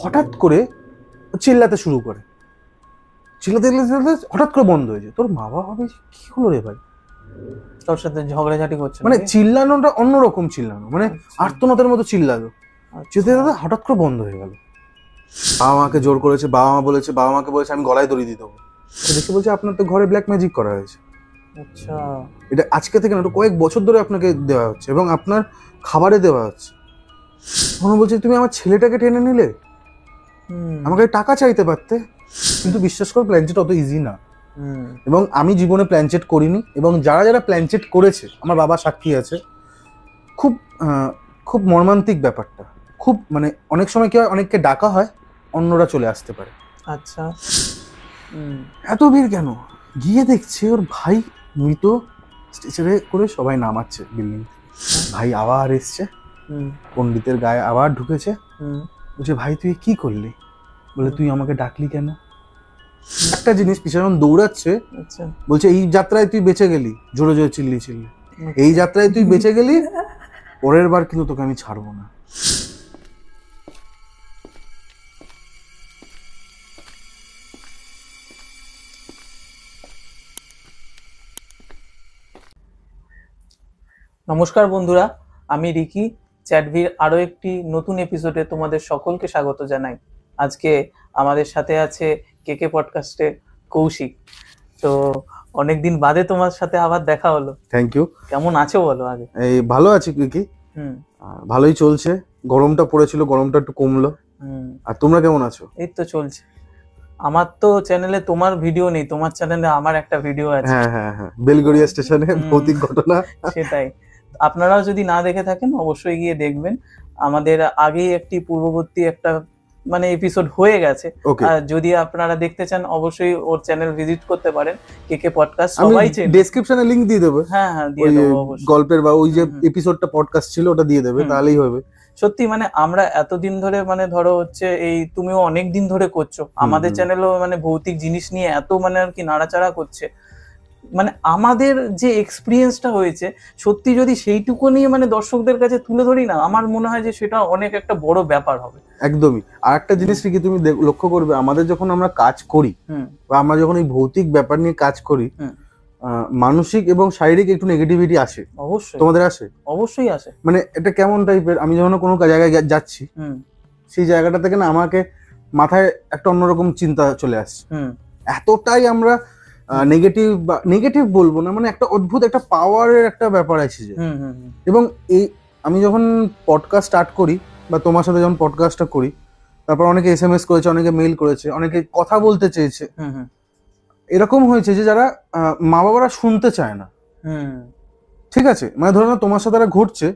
হঠাৎ করে চিল্লাতে শুরু করে, চিল্লাতে চিল্লাতে হঠাৎ করে বন্ধ হয়ে যায়। তোর মা বাবা হবে কি হলো রে ভাই, তোর সাথে ঝগড়াঝাটি করছে মানে চিল্লানোটা অন্যরকম চিল্লানো, মানে আর্তনাদের মতো চিল্লালো, যেতে যেতে হঠাৎ করে বন্ধ হয়ে গেল। বাবা মাকে জোর করেছে, বাবা মাকে বলেছে আমি গলায় দড়ি দিয়ে দেবো। দেখে বলছে আপনার তো ঘরে ব্ল্যাক ম্যাজিক করা হয়েছে। আচ্ছা, এটা আজকে থেকে না, এটা কয়েক বছর ধরে আপনাকে দেওয়া হচ্ছে এবং আপনার খাবারে দেওয়া হচ্ছে। তখন বলছে তুমি আমার ছেলেটাকে টেনে নিলে, আমাকে টাকা চাইতে পারতে। কিন্তু বিশ্বাস করো প্ল্যানচেট অত ইজি না, এবং আমি জীবনে প্ল্যানচেট করিনি, এবং যারা যারা প্ল্যানচেট করেছে আমার বাবা সাক্ষী আছে। খুব খুব মর্মান্তিক ব্যাপারটা, খুব মানে অনেক সময় কি হয়, অনেককে ডাকা হয়, অন্যরা চলে আসতে পারে। আচ্ছা, এত ভিড় কেন? গিয়ে দেখছে ওর ভাই মৃত, স্ট্রেচারে করে সবাই নামাচ্ছে বিল্ডিং। ভাই আবার এসছে, পণ্ডিতের গায়ে আবার ঢুকেছে, বলছে ভাই তুই কি করলি? বলে তুই আমাকে ডাকলি কেন? একটা জিনিস পিছনে দৌড়াচ্ছে, বলছে এই যাত্রায় তুই বেঁচে গেলি, জোরে জোরে চিল্লি, এই যাত্রায় তুই বেঁচে গেলি, পরের বার কিন্তু তোকে আমি ছাড়বো না। নমস্কার বন্ধুরা, আমি রিকি। চ্যাটভির আরো একটি নতুন এপিসোডে তোমাদের সকলকে স্বাগত জানাই। আজকে আমাদের সাথে আছে কেকে পডকাস্টে কৌশিক। তো অনেকদিন বাদে তোমার সাথে আবার দেখা হলো। Thank you. কেমন আছো বলো আগে? এই ভালো আছি রিকি, ভালোই চলছে। গরমটা পড়েছিল, গরমটা একটু কমলো। আর তোমরা কেমন আছো? এই তো চলছে। আমার তো চ্যানেলে তোমার ভিডিও নেই, তোমার চ্যানেলে আমার একটা ভিডিও আছে। হ্যাঁ, বেলগড়িয়া স্টেশনে ভৌতিক ঘটনা। সেটাই, আপনারাও যদি না দেখে থাকেন অবশ্যই গিয়ে দেখবেন। আমাদের আগেই একটি পূর্ববর্তী একটা মানে এপিসোড হয়ে গেছে। যদি আপনারা দেখতে চান অবশ্যই ওর চ্যানেল ভিজিট করতে পারেন, কেকে পডকাস্ট। সবাই ডেসক্রিপশনে লিংক দিয়ে দেবো। হ্যাঁ দিয়ে দেবো অবশ্যই। গল্পের বা ওই যে এপিসোডটা পডকাস্ট ছিল ওটা দিয়ে দেবে, তাহলেই হবে। সত্যি মানে আমরা এতদিন ধরে মানে ধরো হচ্ছে এই তুমিও অনেক দিন ধরে করছো, আমাদের চ্যানেলও মানে ভৌতিক জিনিস নিয়ে এত মানে আর কি নাড়াচাড়া করছে। মানে আমাদের যে এক্সপিরিয়েন্সটা হয়েছে সত্যি যদি সেইটুকু নিয়ে মানে দর্শকদের কাছে তুলে ধরি না, আমার মনে হয় যে সেটা অনেক একটা বড় ব্যাপার হবে। একদমই। আর একটা জিনিস কি তুমি লক্ষ্য করবে, আমাদের যখন আমরা কাজ করি বা আমরা যখন এই ভৌতিক ব্যাপার নিয়ে কাজ করি, মানসিক এবং শারীরিক একটু নেগেটিভিটি আসে। অবশ্যই। তোমাদের আসে? অবশ্যই আসে। মানে এটা কেমন টাইপের, আমি যখন কোনো জায়গায় যাচ্ছি সেই জায়গাটা থেকে না আমাকে মাথায় একটা অন্যরকম চিন্তা চলে আসছে। এতটাই আমরা নেগেটিভ বলবো না, মানে একটা অদ্ভুত একটা পাওয়ারের একটা ব্যাপার আছে যে। এবং এই আমি যখন পডকাস্ট স্টার্ট করি বা তোমার সাথে যখন পডকাস্টটা করি, তারপর অনেকে SMS করেছে, অনেকে মেইল করেছে, অনেকে কথা বলতে চেয়েছে। এরকম হয়েছে যে যারা মা বাবারা শুনতে চায় না। ঠিক আছে, মানে ধরো না তোমার সাথে ঘটছে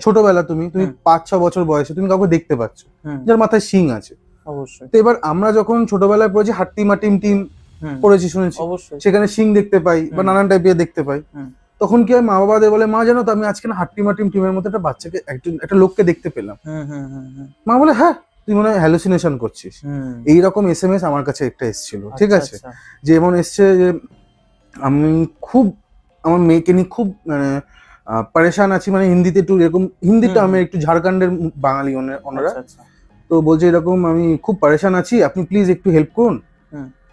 ছোটবেলা, তুমি 5-6 বছর বয়সে তুমি কাউকে দেখতে পাচ্ছ যার মাথায় শিং আছে। অবশ্যই। তো এবার আমরা যখন ছোটবেলায় পড়েছি হাট্টিমা টিম পড়েছি, শুনেছি, সেখানে শিং দেখতে পাই বা নানান টাইপের দেখতে পাই। তখন কি হয়, মা বাবাদের বলে মা জানো তো আমি আজকে না হাট্টিমা টিমের মতো একটা বাচ্চাকে একটা লোককে দেখতে পেলাম। মা বলে হ্যাঁ তুই মনে হয় হ্যালুসিনেশন করছিস। এইরকম SMS আমার কাছে একটা এসেছিল। ঠিক আছে, যে এমন এসছে যে আমি খুব আমার মেয়েকে নিয়ে খুব মানে পরেশান আছি, মানে হিন্দিতে একটু এরকম, হিন্দিটা আমি একটু ঝাড়খণ্ডের বাঙালি ওনারা, তো বলছে এরকম আমি খুব পরেশান আছি, আপনি প্লিজ একটু হেল্প করুন।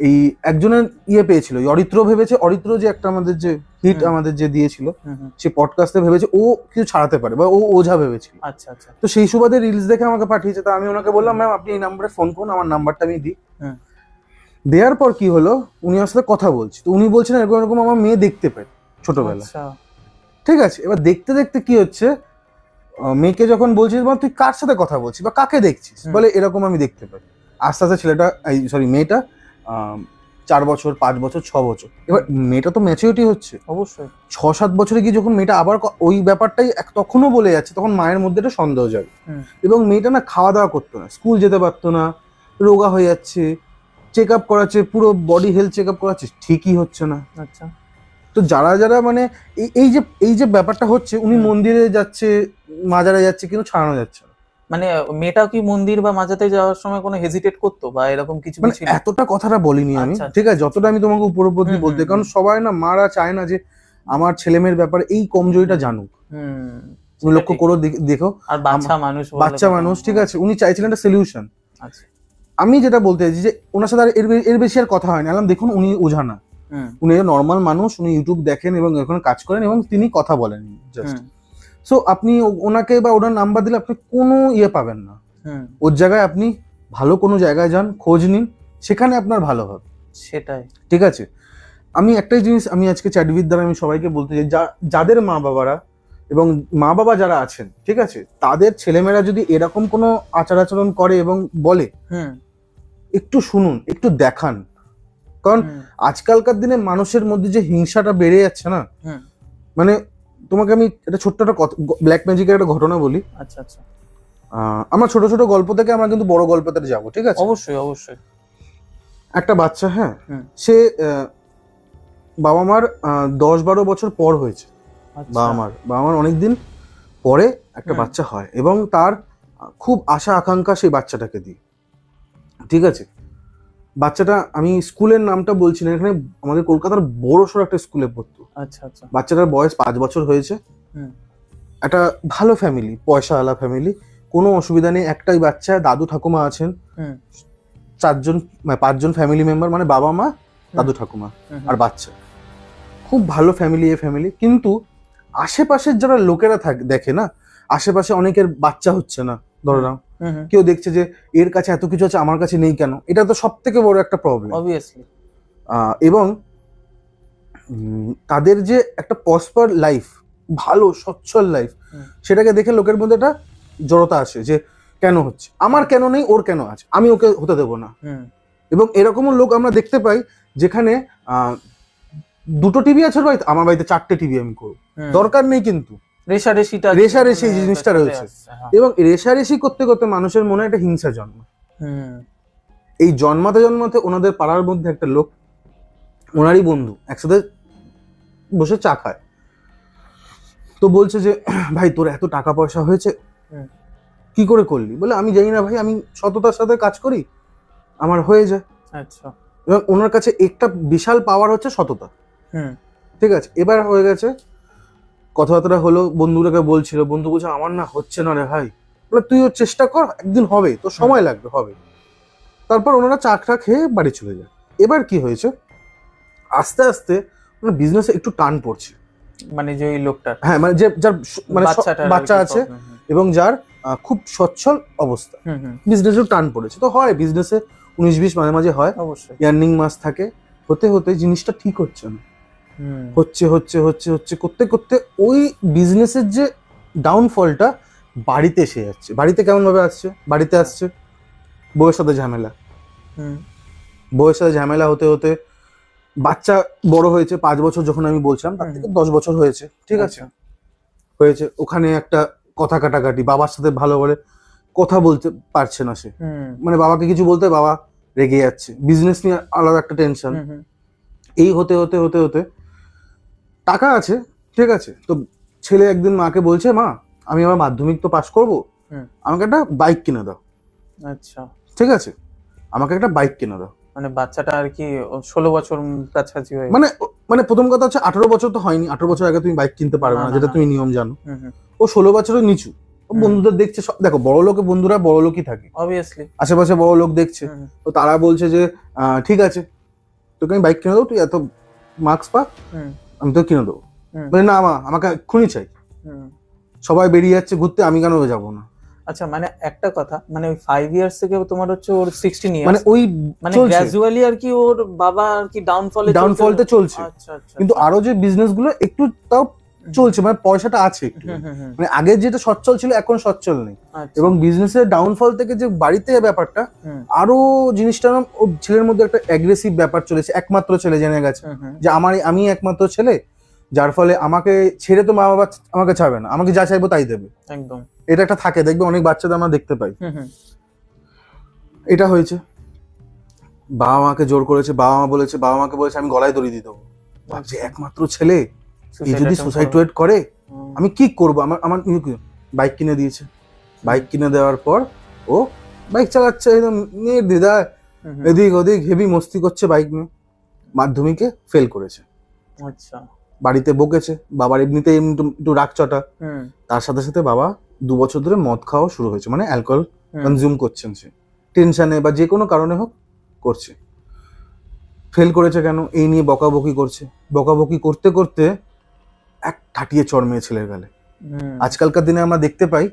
এই একজনের পেয়েছিল অরিত্র, ভেবেছে অরিত্র যে একটা আমাদের যে হিট আমাদের যে দিয়েছিল সে পডকাস্টে, ভেবেছে ও কিছু ছাড়াতে পারে বা ও ওঝা ভেবেছিল। আচ্ছা, তো সেই সুবাদে রিলস দেখে আমাকে পাঠিয়েছে। তো আমি ওনাকে বললাম ম্যাম আপনি এই নাম্বারে ফোন করুন, আমার নাম্বারটা আমি দিই। দেওয়ার পর কি হলো, উনি আমার সাথে কথা বলছে, তো উনি বলছেন এরকম এরকম আমার মেয়ে দেখতে পায় ছোটবেলা। ঠিক আছে, এবার দেখতে দেখতে কি হচ্ছে, মেয়েকে যখন বলছিস তুই কার সাথে কথা বলছিস বা কাকে দেখছিস, বলে এরকম আমি দেখতে পাই। আস্তে আস্তে ছেলেটা মেয়েটা 4 বছর 5 বছর 6 বছর, এবার মেয়েটা তো ম্যাচুরিটি হচ্ছে অবশ্যই। 6-7 বছরে গিয়ে যখন মেয়েটা আবার ওই ব্যাপারটাই তখনও বলে যাচ্ছে, তখন মায়ের মধ্যে একটা সন্দেহ যাবে। এবং মেয়েটা না খাওয়া দাওয়া করতো না, স্কুল যেতে পারতো না, রোগা হয়ে যাচ্ছে, চেক আপ করাচ্ছে, পুরো বডি হেলথ চেক আপ করাচ্ছে, ঠিকই হচ্ছে না। আচ্ছা, তো যারা যারা মানে এই যে ব্যাপারটা হচ্ছে, উনি মন্দিরে যাচ্ছে, মাজারে যাচ্ছে, কিন্তু ছাড়ানো যাচ্ছে না। মানে মেয়েটা কি মন্দির বা মাজাতে যাওয়ার সময় কোনো হেজিটেট করতো বা এরকম কিছু? মানে এতটা কথাটা বলিনি আমি। ঠিক আছে, যতটা আমি তোমাকে উপরোক্ত বলতে, কারণ সবাই না মারা চায় না যে আমার ছেলে মেয়ের ব্যাপারে এই কমজোরিটা জানুক। তুমি লক্ষ্য করো, দেখো, আর বাচ্চা মানুষ, ঠিক আছে, উনি চাইছিলেন একটা সলিউশন। আচ্ছা আমি যেটা বলতে চাইছি যে ওনার সাথে আর এর বেশি আর কথা হয়নি। দেখুন উনি ওঝা না, উনি নর্মাল মানুষ, উনি ইউটিউব দেখেন এবং এখানে কাজ করেন এবং তিনি কথা বলেন জাস্ট। সো আপনি ওনাকে বা ওনার নাম্বার দিলে আপনি কোনো ইয়ে পাবেন না। ওর জায়গায় আপনি ভালো কোনো জায়গায় যান, খোঁজ নিন, সেখানে আপনার ভালো হবে। সেটাই, ঠিক আছে। আমি একটাই জিনিস আমি আজকে চ্যাটভির দ্বারা আমি সবাইকে বলতে চাই, যাদের মা বাবারা এবং মা বাবা যারা আছেন, ঠিক আছে, তাদের ছেলেমেয়েরা যদি এরকম কোনো আচার আচরণ করে এবং বলে, একটু শুনুন, একটু দেখান। কারণ আজকালকার দিনে মানুষের মধ্যে যে হিংসাটা বেড়ে যাচ্ছে না, মানে তোমাকে আমি এটা ছোট্ট একটা ব্ল্যাক ম্যাজিকের একটা ঘটনা বলি। আচ্ছা আচ্ছা। আমরা ছোট ছোট গল্প থেকে আমরা কিন্তু বড় গল্পতে যাবো, ঠিক আছে? অবশ্যই অবশ্যই। একটা বাচ্চা, হ্যাঁ, সে বাবা মার 10-12 বছর পর হয়েছে। বাবা মার অনেকদিন পরে একটা বাচ্চা হয় এবং তার খুব আশা আকাঙ্ক্ষা সেই বাচ্চাটাকে দিয়ে, ঠিক আছে? বাচ্চাটা, আমি স্কুলের নামটা বলছি না, এখানে আমাদের কলকাতার বড়সড় একটা স্কুলে পড়তো। আচ্ছা আচ্ছা। বাচ্চাটার বয়স 5 বছর হয়েছে। একটা ভালো ফ্যামিলি, পয়সাওয়ালা ফ্যামিলি, কোনো অসুবিধা নেই। একটাই বাচ্চা, দাদু ঠাকুমা আছেন, 5জন ফ্যামিলি মেম্বার, মানে বাবা মা, দাদু ঠাকুমা আর বাচ্চা। খুব ভালো ফ্যামিলি, ফ্যামিলি। কিন্তু আশেপাশের যারা লোকেরা দেখে না, আশেপাশে অনেকের বাচ্চা হচ্ছে না, ধরো না, কেউ দেখছে যে এর কাছে এত কিছু আছে, আমার কাছে নেই কেন? এটা তো সব থেকে বড় একটা প্রবলেম, অবভিয়াসলি। এবং তাদের যে একটা প্রসপার লাইফ, ভালো সচ্ছল লাইফ, সেটাকে দেখে লোকের মধ্যে একটা জড়তা আসে যে কেন হচ্ছে, আমার কেন নেই, ওর কেন আছে, আমি ওকে হতে দেবো না। এবং এরকমও লোক আমরা দেখতে পাই যেখানে 2টো টিভি আছে বাড়িতে, আমার বাড়িতে 4টে টিভি আমি করবো, দরকার নেই। কিন্তু রেশারেশি জিনিসটা রয়েছে, এবং রেশারেশি করতে করতে মানুষের মনে একটা হিংসা জন্ম। এই জন্মাতে জন্মাতে ওনাদের পাড়ার মধ্যে একটা লোক, ওনারই বন্ধু, একসাথে বসে চা খায়। তো বলছে যে ভাই তোর এত টাকা পয়সা হয়েছে, কি করে করলি? বলে আমি জানি না ভাই, আমি সততার সাথে কাজ করি, আমার হয়ে যায়। আচ্ছা। এবং ওনার কাছে একটা বিশাল পাওয়ার হচ্ছে সততা। ঠিক আছে, এবার হয়ে গেছে, কথাবার্তা হলো, বন্ধুটাকে বলছিল, বন্ধু বলছে আমার না হচ্ছে না রে ভাই। বলে তুইও চেষ্টা কর, একদিন হবে, তো সময় লাগবে, হবে। তারপর ওনারা চাকরা খেয়ে বাড়ি চলে যায়। এবার কি হয়েছে, আস্তে আস্তে ওনার বিজনেসে একটু টান পড়ছে। মানে যে লোকটা, হ্যাঁ, মানে যার মানে বাচ্চা আছে এবং যার খুব সচ্ছল অবস্থা, বিজনেসে টান পড়েছে। তো হয় বিজনেসে 19-20 মাঝে মাঝে হয়, অবশ্যই ইয়ার্নিং মাস থাকে। হতে হতে জিনিসটা ঠিক হচ্ছে না, হচ্ছে হচ্ছে হচ্ছে হচ্ছে করতে করতে ওই বিজনেসের যে ডাউনফলটা বাড়িতে এসে যাচ্ছে। বাড়িতে কেমন ভাবে আসছে, বাড়িতে আসছে বউয়ের সাথে ঝামেলা, বউয়ের সাথে ঝামেলা হতে হতে বাচ্চা বড় হয়েছে। 5 বছর যখন আমি বলছিলাম, তার থেকে 10 বছর হয়েছে, ঠিক আছে, হয়েছে। ওখানে একটা কথা কাটাকাটি, বাবার সাথে ভালো করে কথা বলতে পারছে না সে, মানে বাবাকে কিছু বলতে বাবা রেগে যাচ্ছে, বিজনেস নিয়ে আলাদা একটা টেনশন। এই হতে হতে হতে হতে টাকা আছে, ঠিক আছে, তো ছেলে একদিন মাকে বলছে, মা আমি আমার মাধ্যমিক তো পাস করবো, আমাকে একটা বাইক কিনে দাও। আচ্ছা, ঠিক আছে, আমাকে একটা বাইক কিনে দাও। মানে বাচ্চাটা আর কি 16 বছর কাছাকাছি হয়ে, মানে প্রথম কথা হচ্ছে 18 বছর তো হয়নি, 18 বছর আগে তুমি বাইক কিনতে পারবে না, যেটা তুমি নিয়ম জানো। ও 16 বছরের নিচু, বন্ধুদের দেখছে, দেখো বড় লোকে বন্ধুরা বড় লোকই থাকে, অবভিয়াসলি আশেপাশে বড় লোক দেখছে, তো তারা বলছে যে ঠিক আছে তোকে আমি বাইক কিনে দেবো, তুই এত মার্কস পা, আমি তো কিনে দেবো। মানে না মা, আমাকে এক্ষুনি চাই, সবাই বেরিয়ে যাচ্ছে ঘুরতে, আমি কেন যাবো না? আচ্ছা, মানে একটা কথা, মানে ওই 5 ইয়ার্স থেকে তোমার হচ্ছে ওর 16 ইয়ার্স, মানে ওই মানে গ্র্যাজুয়ালি আর কি ওর বাবা আর কি ডাউনফলতে চলছে। আচ্ছা আচ্ছা। কিন্তু আরো যে বিজনেস গুলো একটু তাও চলছে, মানে পয়সাটা আছে, মানে আগে যেটা সচ্ছল ছিল এখন সচ্ছল নেই। এবং বিজনেসের ডাউনফল থেকে যে বাড়িতে ব্যাপারটা, আরো জিনিসটা ওর ছেলের মধ্যে একটা অ্যাগ্রেসিভ ব্যাপার চলেছে। একমাত্র ছেলে জেনে গেছে যে আমি একমাত্র ছেলে, যার ফলে আমাকে ছেড়ে তো মা বাবা আমাকে ছাড়বে না, আমাকে যা চাইবো তাই দেবে। একদম, এটা একটা থাকে, দেখবে অনেক বাচ্চাদের আমরা দেখতে পাই। এটা হয়েছে, বাবা মাকে জোর করেছে, বাবা মাকে বলেছে আমি গলায় দড়ি দিয়ে দেবো। ভাবছে একমাত্র ছেলে, এই যদি সুসাইড করে আমি কি করবো? আমার বাইক কিনে দিয়েছে। বাইক কিনে দেওয়ার পর ও বাইক চালাচ্ছে, একদম দিদা এদিক ওদিক হেভি মস্তি করছে বাইক নিয়ে। মাধ্যমিকে ফেল করেছে। আচ্ছা, বাড়িতে বকেছে, বাবার এমনিতে একটু রাগ চটা, তার সাথে সাথে বাবা 2 বছর ধরে মদ খাওয়া শুরু হয়েছে, মানে অ্যালকোহল কনজিউম করছেন সে, টেনশনে বা যে কোনো কারণে হোক করছে। ফেল করেছে কেন এই নিয়ে বকাবকি করছে, বকাবকি করতে করতে এক ঠাটিয়ে চড় মেয়ে ছেলের গালে। আজকালকার দিনে আমরা দেখতে পাই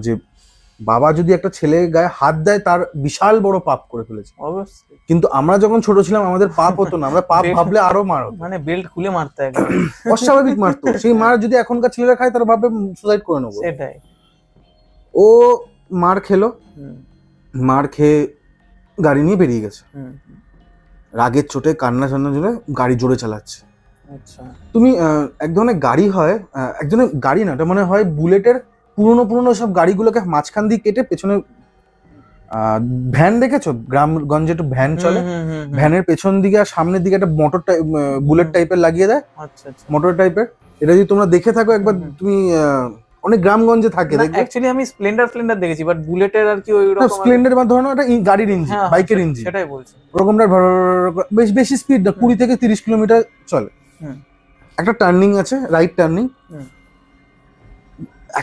যে বাবা যদি একটা ছেলে গায়ে হাত দেয় তার বিশাল বড় পাপ করে ফেলেছে। অবশ্যই। কিন্তু আমরা যখন ছোট ছিলাম আমাদের পাপ হতো না, আমরা পাপ ভাবলে আরো মার হতো, মানে বেল্ট খুলে মারতে একদম অস্বাভাবিক মারতো। সেই মার যদি এখনকার ছেলেরা খায় তারা ভাবে সুসাইড করে নেবো। সেটাই। ও মার খেলো, মার খেয়ে গাড়ি নিয়ে বেরিয়ে গেছে, রাগের চোটে কান্না টান্না জন্য গাড়ি জোরে চালাচ্ছে। আচ্ছা, তুমি এক ধরনের গাড়ি হয়, একজনের গাড়ি না, এটা মনে হয় বুলেটের পুরনো সব গাড়িগুলোকে মাঝখান দিয়ে কেটে পেছনে ভ্যান দেখেছো গ্রামগঞ্জে একটু ভ্যান চলে, ভ্যানের পেছন দিকে আর সামনের দিকে একটা মোটর বুলেট টাইপের লাগিয়ে দেয়। আচ্ছা আচ্ছা, মোটর টাইপের। এটা যদি তোমরা দেখে থাকো একবার, তুমি অনেক গ্রামগঞ্জে থাকে দেখবে। অ্যাকচুয়ালি আমি স্প্লেন্ডার দেখেছি, বাট বুলেটের আর কি ওই রকম স্প্লেন্ডার বা ধরো এটা গাড়ির ইঞ্জিন, বাইকের ইঞ্জিন, সেটাই বলছি। ওরকমটা বেশি স্পিড না, 20 থেকে 30 কিলোমিটার চলে। একটা টার্নিং আছে, রাইট টার্নিং,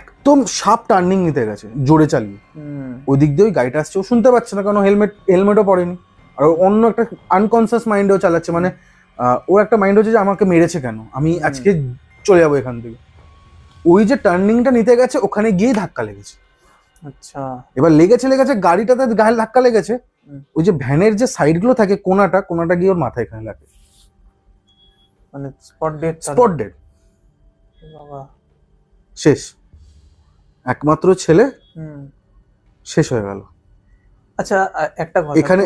একদম শার্প টার্নিং নিতে গেছে জোরে চালিয়ে, ওই দিক দিয়ে ওই গাড়িটা আসছে, ও শুনতে পাচ্ছে না কারণ হেলমেটও পরেনি, আর অন্য একটা আনকনসিয়াস মাইন্ডেও চালাচ্ছে, মানে ওর একটা মাইন্ড হচ্ছে যে আমাকে মেরেছে কেন, আমি আজকে চলে যাবো এখান থেকে। ওই যে টার্নিংটা নিতে গেছে ওখানে গিয়ে ধাক্কা লেগেছে। আচ্ছা, এবার লেগেছে গাড়িটাতে গায়ে ধাক্কা লেগেছে, ওই যে ভ্যানের যে সাইড গুলো থাকে কোনাটা গিয়ে ওর মাথায় এখানে লাগে, মানে স্পট ডেড। বাবা, শেষ। একমাত্র ছেলে শেষ হয়ে গেল। আচ্ছা, একটা কথা এখানে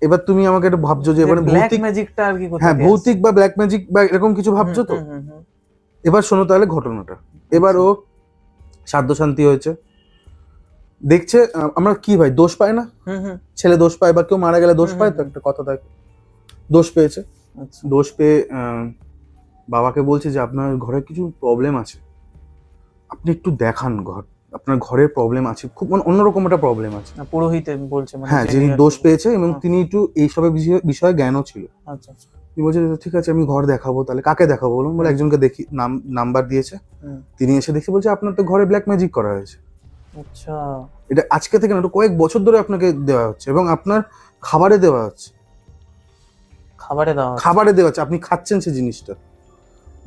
এবার তুমি আমাকে একটু ভাবছো যে এবারে ব্ল্যাক ম্যাজিকটা আর কি কোথায়? হ্যাঁ, ভৌতিক বা ব্ল্যাক ম্যাজিক বা এরকম কিছু ভাবছো তো। এবার শোনো তাহলে ঘটনাটা। এবার ও সাধ্য শান্তি হয়েছে, দেখছে আমরা কি ভাই দোষ পায় না, ছেলে দোষ পায় বা কেউ মারা গেলে দোষ পায় তো, একটা কথা থাকে। দোষ পেয়েছে, দোষ পেয়ে বাবাকে বলছে যে আপনার ঘরে কিছু প্রবলেম আছে, আপনি একটু দেখান ঘর, আপনার ঘরের প্রবলেম আছে, খুব অন্যরকম একটা প্রবলেম আছে। পুরোহিত বলছে, হ্যাঁ, যিনি দোষ পেয়েছে এবং তিনি একটু এইসবের বিষয়ে জ্ঞানও ছিল। আচ্ছা, তিনি বলছে ঠিক আছে আমি ঘর দেখাবো, তাহলে কাকে দেখাবো বলুন? বলে একজনকে দেখি, নাম্বার দিয়েছে, তিনি এসে দেখে বলছে আপনার তো ঘরে ব্ল্যাক ম্যাজিক করা হয়েছে। আচ্ছা, এটা আজকে থেকে না, কয়েক বছর ধরে আপনাকে দেওয়া হচ্ছে এবং আপনার খাবারে দেওয়া হচ্ছে, খাবারে দেওয়া হচ্ছে, আপনি খাচ্ছেন সেই জিনিসটা।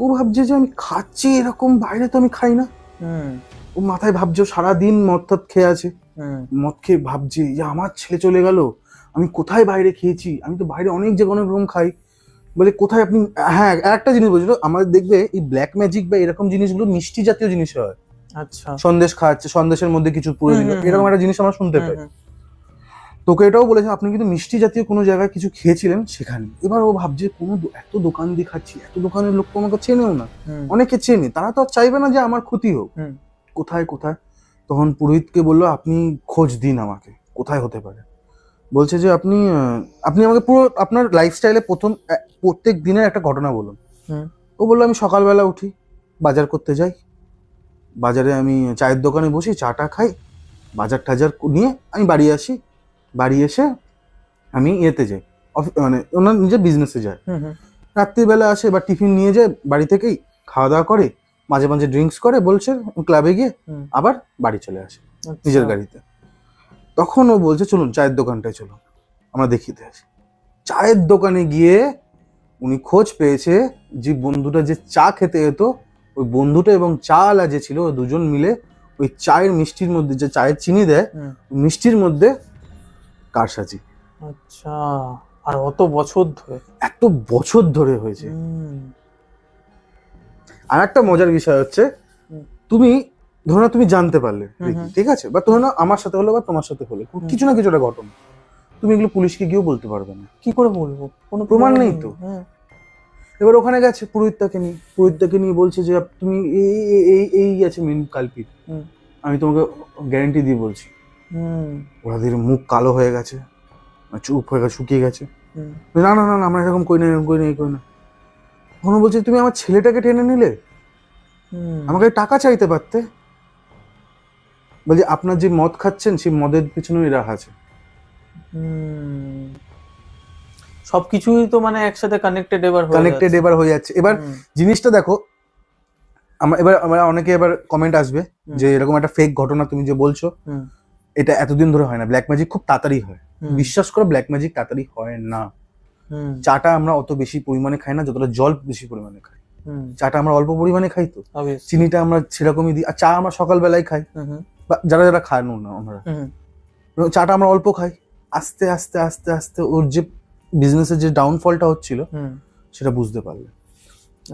ও ভাবছে যে আমি খাচ্ছি এরকম, বাইরে তো আমি খাই না। ও মাথায় ভাবছে সারাদিন মদ খেয়ে আছে, মদ খেয়ে ভাবছে যে আমার ছেলে চলে গেল, আমি কোথায় বাইরে খেয়েছি, আমি তো বাইরে অনেক রকম খাই। বলে কোথায় আপনি, হ্যাঁ একটা জিনিস বলছিল, আমাদের দেখবে এই ব্ল্যাক ম্যাজিক বা এরকম জিনিসগুলো মিষ্টি জাতীয় জিনিস হয়। আচ্ছা, সন্দেশ খাচ্ছে, সন্দেশের মধ্যে কিছু পুরো দিল, এরকম একটা জিনিস আমরা শুনতে পাই। তোকে এটাও বলেছে আপনি কিন্তু মিষ্টি জাতীয় কোনো জায়গায় কিছু খেয়েছিলেন সেখানে। এবার ও ভাবছে কোনো এত দোকান দিয়ে খাচ্ছি, এত দোকানের লোক তো আমাকে চেনেও না, অনেকে চেনে, তারা তো আর চাইবে না যে আমার ক্ষতি হোক। কোথায় তখন পুরোহিতকে বললো আপনি খোঁজ দিন আমাকে, কোথায় হতে পারে। বলছে যে আপনি আমাকে পুরো আপনার লাইফস্টাইলে প্রত্যেক দিনের একটা ঘটনা বলুন। ও বললো আমি সকালবেলা উঠি, বাজার করতে যাই, বাজারে আমি চায়ের দোকানে বসি, চাটা খাই, বাজার টাজার নিয়ে আমি বাড়ি আসি, বাড়ি এসে আমি ইয়েতে যাই, মানে ওনার নিজের বিজনেসে যায়, রাত্রিবেলা আসে বা টিফিন নিয়ে যায় বাড়ি থেকেই, খাওয়া দাওয়া করে, মাঝে মাঝে ড্রিঙ্কস করে, বলছে ক্লাবে গিয়ে আবার বাড়ি চলে আসে নিজের গাড়িতে। তখন ও বলছে চলুন চায়ের দোকানটায় চলুন, আমরা দেখিতে আসি। চায়ের দোকানে গিয়ে উনি খোঁজ পেয়েছে যে বন্ধুটা যে চা খেতে যেত, ওই বন্ধুটা এবং চা আলা যে ছিল, ওই দুজন মিলে ওই চায়ের মিষ্টির মধ্যে, যে চায়ের চিনি দেয় মিষ্টির মধ্যে কারসাজি। আচ্ছা, আর এত বছর ধরে হয়েছে। আর একটা মজার বিষয় হচ্ছে, তুমি ধরো তুমি জানতে পারলে, ঠিক আছে, বা ধরো আমার সাথে হলো বা তোমার সাথে হলো কিছু না কিছু একটা ঘটনা, তুমি এগুলো পুলিশকে গিয়েও বলতে পারবে না। কি করে বলবো, কোনো প্রমাণ নেই তো। এবার ওখানে গেছে পুরোহিতটাকে নিয়ে বলছে যে তুমি এই আছে মেন কালপিট, আমি তোমাকে গ্যারান্টি দিয়ে বলছি। ওদের মুখ কালো হয়ে গেছে, চুপ হয়ে গেছে, শুকিয়ে গেছে, না না না আমরা এরকম করি না। তখন বলছে তুমি আমার ছেলেটাকে টেনে নিলে, আমাকে টাকা চাইতে পারতে। বলছে আপনার যে মদ খাচ্ছেন সেই মদের পিছনে এরা আছে। সবকিছুই তো মানে একসাথে কানেক্টেড এবার হয়ে যাচ্ছে। এবার জিনিসটা দেখো, আমরা অনেকে এবার কমেন্ট আসবে যে এরকম একটা ফেক ঘটনা তুমি যে বলছো, এটা এতদিন ধরে হয় না, ব্ল্যাক ম্যাজিক খুব তাড়াতাড়ি হয়। বিশ্বাস করো ব্ল্যাক ম্যাজিক তাড়াতাড়ি হয় না। চাটা আমরা অত বেশি পরিমাণে খাই না যতটা জল বেশি পরিমাণে খাই। চাটা আমরা অল্প পরিমাণে খাই, তো চিনিটা আমরা সেরকমই দিই। আর চা আমরা সকালবেলায় খাই, বা যারা যারা খান না ওনারা, চাটা আমরা অল্প খাই। আস্তে আস্তে আস্তে আস্তে ওর যে বিজনেসের যে ডাউনফলটা হচ্ছিল সেটা বুঝতে পারলেন।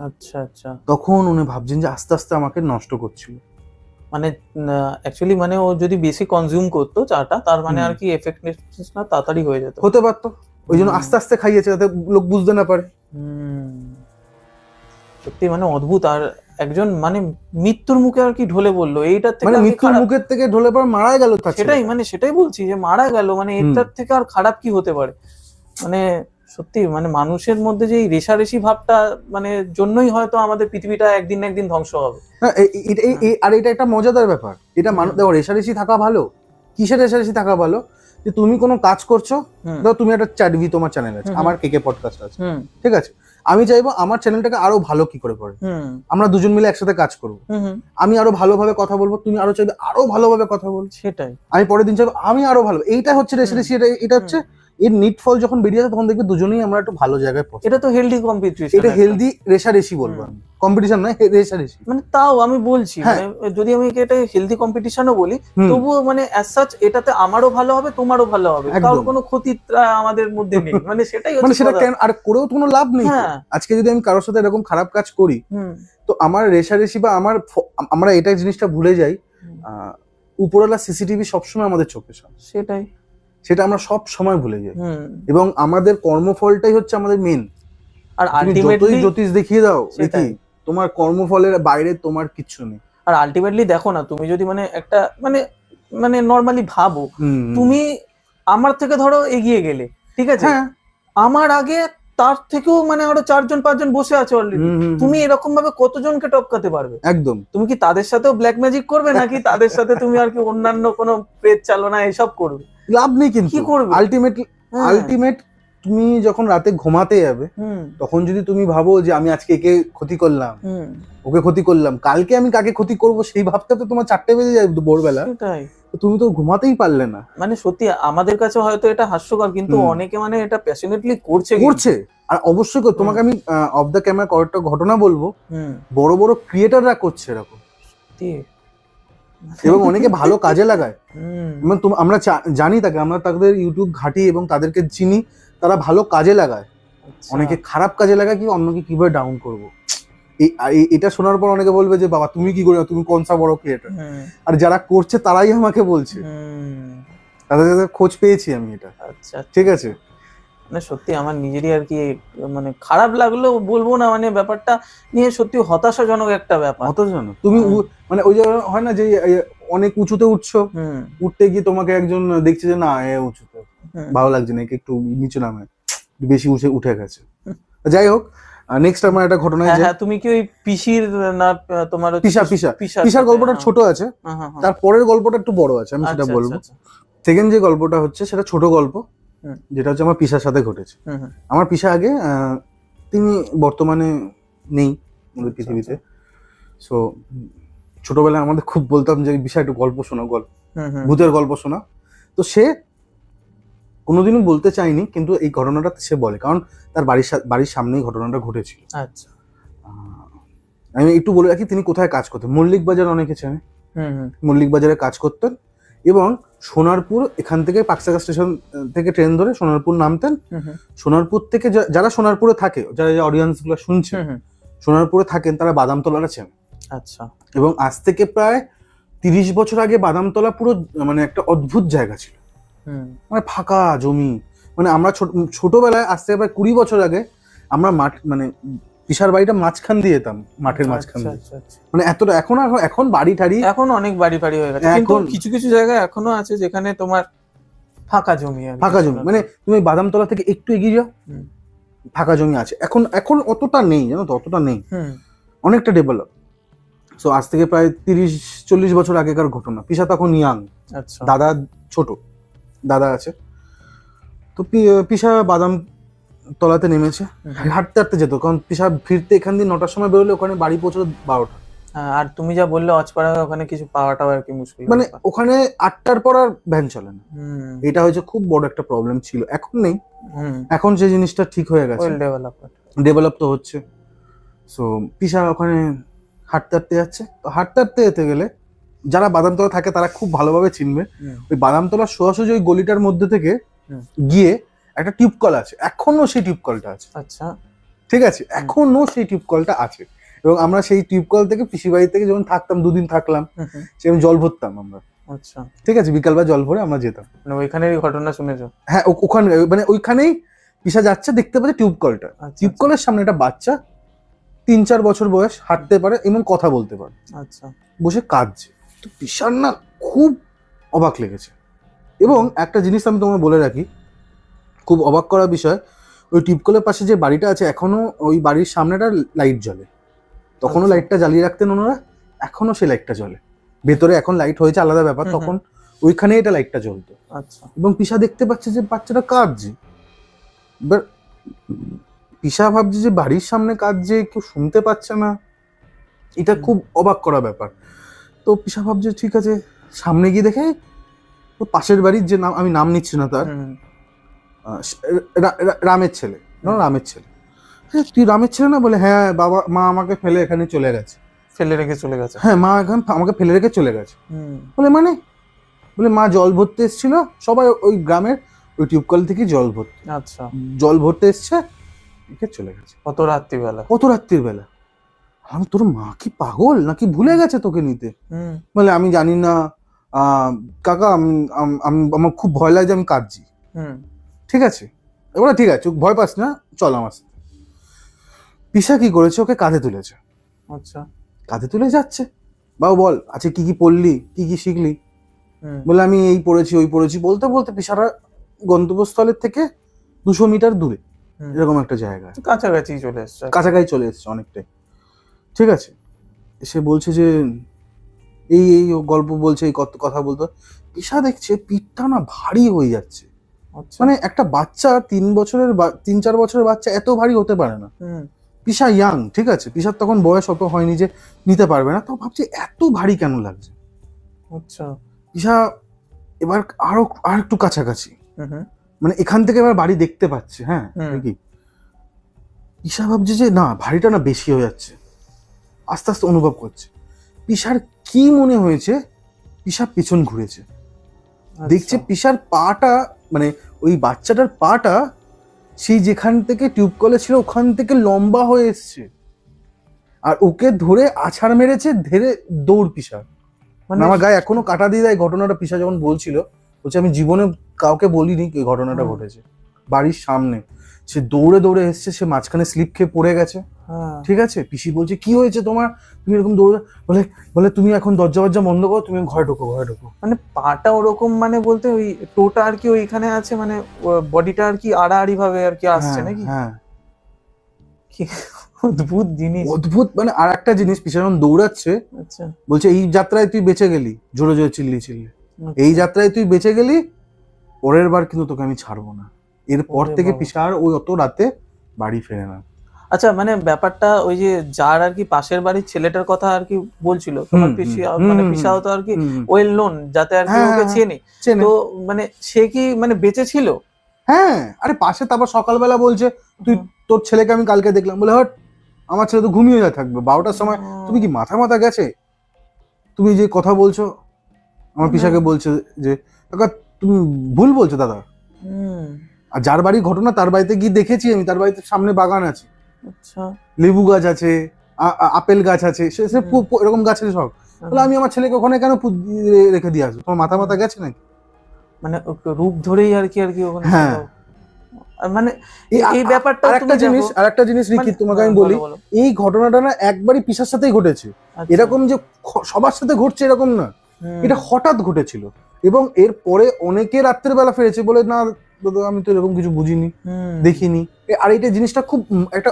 আচ্ছা আচ্ছা। তখন উনি ভাবছেন যে আস্তে আস্তে আমাকে নষ্ট করছিল। মানে অ্যাকচুয়ালি মানে ও যদি বেশি কনজিউম করতো চাটা, তার মানে আর কি এফেক্টনেসটা তাড়াতাড়ি হয়ে যেত, হতে পারতো। ওই জন্য আস্তে আস্তে খাইয়েছে যাতে লোক বুঝতে না পারে। সত্যি মানে অদ্ভুত। আর একজন মানে মৃত্যুর মুখে আর কি ঢলে বললো, এইটার থেকে মানে মৃত্যুর মুখের থেকে ঢলে পড়ে মারা গেল। সেটাই মানে সেটাই বলছি যে মারা গেল, মানে এটার থেকে আর খারাপ কি হতে পারে। মানে সত্যি মানে মানুষের মধ্যে যে রেষারেষি ভাবটা মানে জন্যই হয়তো আমাদের পৃথিবীটা একদিন না একদিন ধ্বংস হবে। আর এটা একটা মজাদার ব্যাপার। এটা মানুষ দেখো, রেষারেষি থাকা ভালো। কিসের রেষারেষি থাকা ভালো? যে তুমি কোনো কাজ করছো, ধরো তুমি একটা চ্যাটভি তোমার চ্যানেল আছে, আমার কেকে পডকাস্ট আছে, ঠিক আছে, আমি চাইবো আমার চ্যানেলটাকে আরো ভালো কি করে করে আমরা দুজন মিলে একসাথে কাজ করবো। আমি আরো ভালোভাবে কথা বলবো, তুমি আরো চাইবে আরো ভালোভাবে কথা বলবো। সেটাই আমি পরের দিন চাইবো আমি আরো ভালো। এইটা হচ্ছে রেষারেষি। এটা হচ্ছে এর নিট ফল যখন বেরিয়ে যায় তখন দেখবে দুজনেই আমরা একটু ভালো জায়গায় পৌঁছে। এটা তো হেলদি কম্পিটিশন, এটা হেলদি রেষারেষি বলবো আমি, কম্পিটিশন নয়, রেষারেষি। মানে তাও আমি বলছি মানে যদি আমি এটা হেলদি কম্পিটিশনও বলি, তবুও মানে অ্যাজ সাচ এটাতে আমারও ভালো হবে, তোমারও ভালো হবে, কারণ কোনো ক্ষতি আমাদের মধ্যে নেই। মানে সেটাই মানে সেটা কেন আর করেও কোনো লাভ নেই। আজকে যদি আমি কারোর সাথে এরকম খারাপ কাজ করি, তো আমার রেষারেষি বা আমরা এটা জিনিসটা ভুলে যাই, উপরওয়ালা সিসিটিভি সবসময় আমাদের চোখের সামনে। সেটা আমরা সব সময় ভুলে যাই, এবং আমাদের কর্মফলটাই হচ্ছে আমাদের মেন। আর আলটিমেটলি জ্যোতিষ দেখিয়ে দাও দেখি, তোমার কর্মফলের বাইরে তোমার কিছু নেই। আর আলটিমেটলি দেখো না, তুমি যদি মানে একটা মানে মানে নরমালি ভাবো, তুমি আমার থেকে ধরো এগিয়ে গেলে, ঠিক আছে, আমার আগে তার থেকেও মানে আরো 4-5 বসে আছে অলরেডি। তুমি এরকম ভাবে কতজনকে টপকাতে পারবে? একদম। তুমি কি তাদের সাথেও ব্ল্যাক ম্যাজিক করবে, নাকি তাদের সাথে তুমি আর কি অন্যান্য কোনো প্রেত চালনা এসব করবে? লাভ নেই। কিন্তু কি করবে আলটিমেট তুমি যখন রাতে ঘুমাতে যাবে, তখন যদি তুমি ভাবো যে আমি আজকে একে ক্ষতি করলাম, ওকে ক্ষতি করলাম, কালকে আমি কাকে ক্ষতি করব, সেই ভাবতে তো তোমার 4টে বেজে যায় ভোরবেলা। তুমি তো ঘুমাতেই পারলে না। মানে সত্যি আমাদের কাছে হয়তো এটা হাস্যকর, কিন্তু অনেকে মানে এটা প্যাশনেটলি করছে। আর অবশ্যই তোমাকে আমি অফ দ্য ক্যামেরা কয়েকটা ঘটনা বলবো, বড় বড় ক্রিয়েটাররা করছে এরকম, এবং অনেকে ভালো কাজে লাগায়। আমরা জানি তাকে, আমরা তাদের ইউটিউব ঘাঁটি এবং তাদেরকে চিনি, তারা ভালো কাজে লাগায়। অনেকে খারাপ কাজে লাগায় কি অন্যকে কিভাবে ডাউন করবো। এটা শোনার পর অনেকে বলবে যে বাবা তুমি কি করে, তুমি কোন সা বড় ক্রিয়েটার। আর যারা করছে তারাই আমাকে বলছে, তাদের খোঁজ পেয়েছি আমি এটা। আচ্ছা, ঠিক আছে। মানে সত্যি আমার নিজেরই আর কি মানে খারাপ লাগলো বলবো না, মানে ব্যাপারটা নিয়ে সত্যি হতাশাজনক একটা ব্যাপার। হতাশাজনক। তুমি মানে ওই যে হয় না যে অনেক উঁচুতে উঠছো, উঠতে গিয়ে তোমাকে একজন দেখছে যে না এ উঁচুতে ভালো লাগছে না, একটু নিচে নামে, বেশি উঠে গেছে। যাই হোক, নেক্সট আমার একটা ঘটনা। তুমি কি ওই পিসির না তোমার পিসার গল্পটা ছোট আছে, তারপরের গল্পটা একটু বড় আছে, আমি সেটা বলবো। সেকেন্ড যে গল্পটা হচ্ছে সেটা ছোট গল্প, যেটা হচ্ছে আমার পিসার সাথে ঘটেছে। আমার পিসা আগে, তিনি বর্তমানে নেই আমাদের পৃথিবীতে। সো ছোটবেলায় আমাদের খুব বলতাম যে বিষয় একটু গল্প শোনা, ভূতের গল্প শোনা। তো সে কোনোদিনও বলতে চায়নি, কিন্তু এই ঘটনাটা সে বলে, কারণ তার বাড়ির সামনেই ঘটনাটা ঘটেছিল। আচ্ছা, আমি একটু বলে রাখি তিনি কোথায় কাজ করতেন। মল্লিক বাজার অনেকে চেনে, মল্লিক বাজারে কাজ করতেন, এবং সোনারপুর এখান থেকে পাকসাগা স্টেশন থেকে ট্রেন ধরে সোনারপুর নামতেন। সোনারপুর থেকে যারা সোনারপুরে থাকে, যারা অডিয়েন্স গুলো শুনছে সোনারপুরে থাকেন, তারা বাদামতলাটা চেনে। আচ্ছা। এবং আজ থেকে প্রায় 30 বছর আগে বাদামতলা পুরো মানে একটা অদ্ভুত জায়গা ছিল, মানে ফাঁকা জমি। মানে আমরা ছোটবেলায়, আজ থেকে প্রায় 20 বছর আগে আমরা মাঠ, মানে পিসার বাড়িটা মাঝখান দিয়ে যেতাম, মাঠের মাঝখান দিয়ে। মানে এতটা এখন বাড়ি ঠাড়ি, এখন অনেক বাড়ি হয়ে গেছে, কিন্তু কিছু কিছু জায়গায় এখনো আছে যেখানে তোমার ফাঁকা জমি। মানে তুমি বাদামতলা থেকে একটু এগিয়ে যাও, ফাঁকা জমি আছে। এখন অতটা নেই, জানো তো, অতটা নেই, অনেকটা ডেভেলপ। সো আজ থেকে প্রায় 30-40 বছর আগেকার ঘটনা। পিসা তখন ইয়াং, দাদা ছোট, দাদা আছে। তো পিসা বাদাম তলাতে নেমেছে, হাঁটতে হাঁটতে যেত, কারণ পিসা ফিরতে এখান দিয়ে 9টার সময় বেরোলে ওখানে বাড়ি পৌঁছতো 12টা। আর তুমি যা বললে অজপাড়া ওখানে কিছু পাওয়াটাও আর কি মুশকিল, মানে ওখানে 8টার পর আর ভ্যান চলে না, এটা হচ্ছে খুব বড় একটা প্রবলেম ছিল, এখন নেই, এখন সেই জিনিসটা ঠিক হয়ে গেছে, ডেভেলপ তো হচ্ছে। সো পিসা ওখানে হাঁটতে হাঁটতে যাচ্ছে, তো হাঁটতে হাঁটতে যেতে গেলে যারা বাদামতলা থাকে তারা খুব ভালোভাবে চিনবে, ওই বাদামতলা সোজাসুজি ওই গলিটার মধ্যে থেকে গিয়ে একটা টিউব কল আছে, এখনো সেই টিউব কলটা আছে। আচ্ছা, ঠিক আছে, এখনো সেই টিউব কলটা আছে, এবং আমরা সেই টিউব কল থেকে পিসি বাড়ি থেকে যখন থাকতাম 2 দিন থাকলাম, সেরকম জল ভরতাম আমরা। আচ্ছা, ঠিক আছে, বিকালবেলা জল ভরে আমরা যেতাম। মানে ওইখানেরই ঘটনা শুনেছো? হ্যাঁ, ওখানে মানে ওইখানেই পিসা যাচ্ছে, দেখতে পাচ্ছে টিউব কলটা, টিউব কলের সামনে একটা বাচ্চা 3-4 বছর বয়স হাঁটতে পারে এবং কথা বলতে পারে, আচ্ছা, বসে কাঁদছে। তো পিসার না খুব অবাক লেগেছে, এবং একটা জিনিস আমি তোমায় বলে রাখি, খুব অবাক করার বিষয়, ওই টিউবকলের পাশে যে বাড়িটা আছে এখনো ওই বাড়ির সামনেটা লাইট জ্বলে, তখনও লাইটটা জ্বালিয়ে রাখতেন ওনারা, এখনো সেই লাইটটা জ্বলে, ভেতরে এখন লাইট হয়েছে আলাদা ব্যাপার, তখন ওইখানে এটা লাইটটা জ্বলতো। আচ্ছা, এবং পিসা দেখতে পাচ্ছে যে বাচ্চাটা কাঁদছে, এবার পিসা ভাবছে যে বাড়ির সামনে কাঁদছে, কেউ শুনতে পাচ্ছে না, এটা খুব অবাক করা ব্যাপার। তো পিসা ভাবছে ঠিক আছে, সামনে গিয়ে দেখে তো পাশের বাড়ির যে নাম, আমি নাম নিচ্ছি না তার, রামের ছেলে, রামের ছেলে, তুই রামের ছেলে না? বলে হ্যাঁ, বাবা মা আমাকে ফেলে এখানে চলে গেছে। ফেলে রেখে চলে গেছে? হ্যাঁ, মা এখন আমাকে ফেলে রেখে চলে গেছে। বলে মানে? বলে মা জল ভরতে এসেছিল, সবাই ওই গ্রামের ওই টিউবকল থেকে জল ভরতে, আচ্ছা, জল ভরতে এসছে, চলে গেছে। কত রাত্রিবেলা? কত রাত্রিবেলা? আমি, তোর মা কি পাগল নাকি ভুলে গেছে তোকে নিতে? বলে আমি জানি না কাকা, আমি আমার খুব ভয় লাগে, আমি কাঁদছি। ঠিক আছে, এবার ঠিক আছে, ভয় পাস না, চল আমার সাথে। পিসা কি করেছে, ওকে কাঁধে তুলেছে। আচ্ছা, কাঁধে তুলে যাচ্ছে, বাবু বল আচ্ছা কি কি পড়লি, কি কি শিখলি? বলে আমি এই পড়েছি ওই পড়েছি, বলতে বলতে পিসারা গন্তব্যস্থলের থেকে 200 মিটার দূরে এরকম একটা জায়গা, কাছাকাছি চলে এসছে, অনেকটাই। ঠিক আছে, সে বলছে যে এই এই গল্প বলছে, এই কথা বলতো, পিসা দেখছে পিঠটা না ভারী হয়ে যাচ্ছে, মানে একটা বাচ্চা 3-4 বছরের বাচ্চা এত ভারী হতে পারে না। পিসা ইয়াং, ঠিক আছে, পিসার তখন বয়স অত হয়নি যে নিতে পারবে না, তো ভাবছে এত ভারী কেন লাগছে। আচ্ছা, পিসা এবার আর একটু কাছাকাছি, মানে এখান থেকে এবার বাড়ি দেখতে পাচ্ছে, হ্যাঁ কি, পিসা ভাবছে যে না ভারীটা না বেশি হয়ে যাচ্ছে, আস্তে আস্তে অনুভব করছে। পিসার কি মনে হয়েছে, পিসা পেছন ঘুরেছে, দেখছে পিসার পাটা, মানে ওই বাচ্চাটার পাটা সেই যেখান থেকে টিউবকলে ছিল ওখান থেকে লম্বা হয়ে এসছে, আর ওকে ধরে আছাড় মেরেছে, ধরে দৌড় পিসা। মানে আমার গায়ে এখনো কাটা দিয়ে দেয় ঘটনাটা, পিসা যখন বলছিল, বলছে আমি জীবনে কাউকে বলিনি এই ঘটনাটা ঘটেছে, বাড়ির সামনে সে দৌড়ে দৌড়ে এসছে, সে মাঝখানে স্লিপ খেয়ে পড়ে গেছে। ঠিক আছে, পিসি বলছে কি হয়েছে তোমার, তুমি এরকম দৌড়ে, বলে তুমি এখন দরজা বন্ধ করো, তুমি ঘরে ঢোকো। মানে পাটা ওরকম, মানে বলতে ওই টোটা আর কি ওইখানে আছে, মানে বডিটা আর কি আড়াআড়ি ভাবে আর কি আসছে নাকি? হ্যাঁ, কি অদ্ভুত জিনিস, অদ্ভুত। মানে আর একটা জিনিস, পিসা যখন দৌড়াচ্ছে, আচ্ছা, বলছে এই যাত্রায় তুই বেঁচে গেলি, জোরে জোরে চিল্লি, এই যাত্রায় তুই বেঁচে গেলি, পরের বার কিন্তু তোকে আমি ছাড়বো না। এরপর থেকে পিসা আর ওই অত রাতে বাড়ি ফেরে না। আচ্ছা, মানে ব্যাপারটা ওই যে যার আর কি পাশের বাড়ির ছেলেটার কথা আর কি বলছিল, তোমার পিসি, মানে পিসাও তো আর কি ওয়েল নোন, যাতে আর কি ওকে চেনে, তো মানে সে কি মানে বেঁচে ছিল? হ্যাঁ, আরে পাশে, তারপর সকালবেলা বলছে তুই, তোর ছেলেকে আমি কালকে দেখলাম। বলে হট, আমার ছেলে তো ঘুমিয়ে যা থাকবে 12টার সময়, তুমি কি মাথা গেছে, তুমি যে কথা বলছো? আমার পিসাকে বলছে যে কাকা তুমি ভুল বলছো দাদা, আর যার বাড়ি ঘটনা তার বাড়িতে গিয়ে দেখেছি আমি, তার বাড়িতে সামনে বাগান আছে, আচ্ছা, লেবু গাছ আছে, আপেল গাছ আছে, সে এরকম গাছের শখ। বলে আমি আমার ছেলেকে ওখানে কেন রেখে দিয়ে আসবো, তোমার মাথা গেছে নাকি? মানে রূপ ধরেই আর কি ওখানে। হ্যাঁ, মানে এই ব্যাপারটা আরেকটা জিনিস রিকি, তোমাকে আমি বলি, এই ঘটনাটা না একবারই পিসার সাথেই ঘটেছে, এরকম যে সবার সাথে ঘটছে এরকম না, এটা হঠাৎ ঘটেছিল, এবং এর পরে অনেকে রাত্রের বেলা ফিরেছে বলে না দাদা আমি তো এরকম কিছু বুঝিনি, দেখিনি। আর এইটা জিনিসটা খুব একটা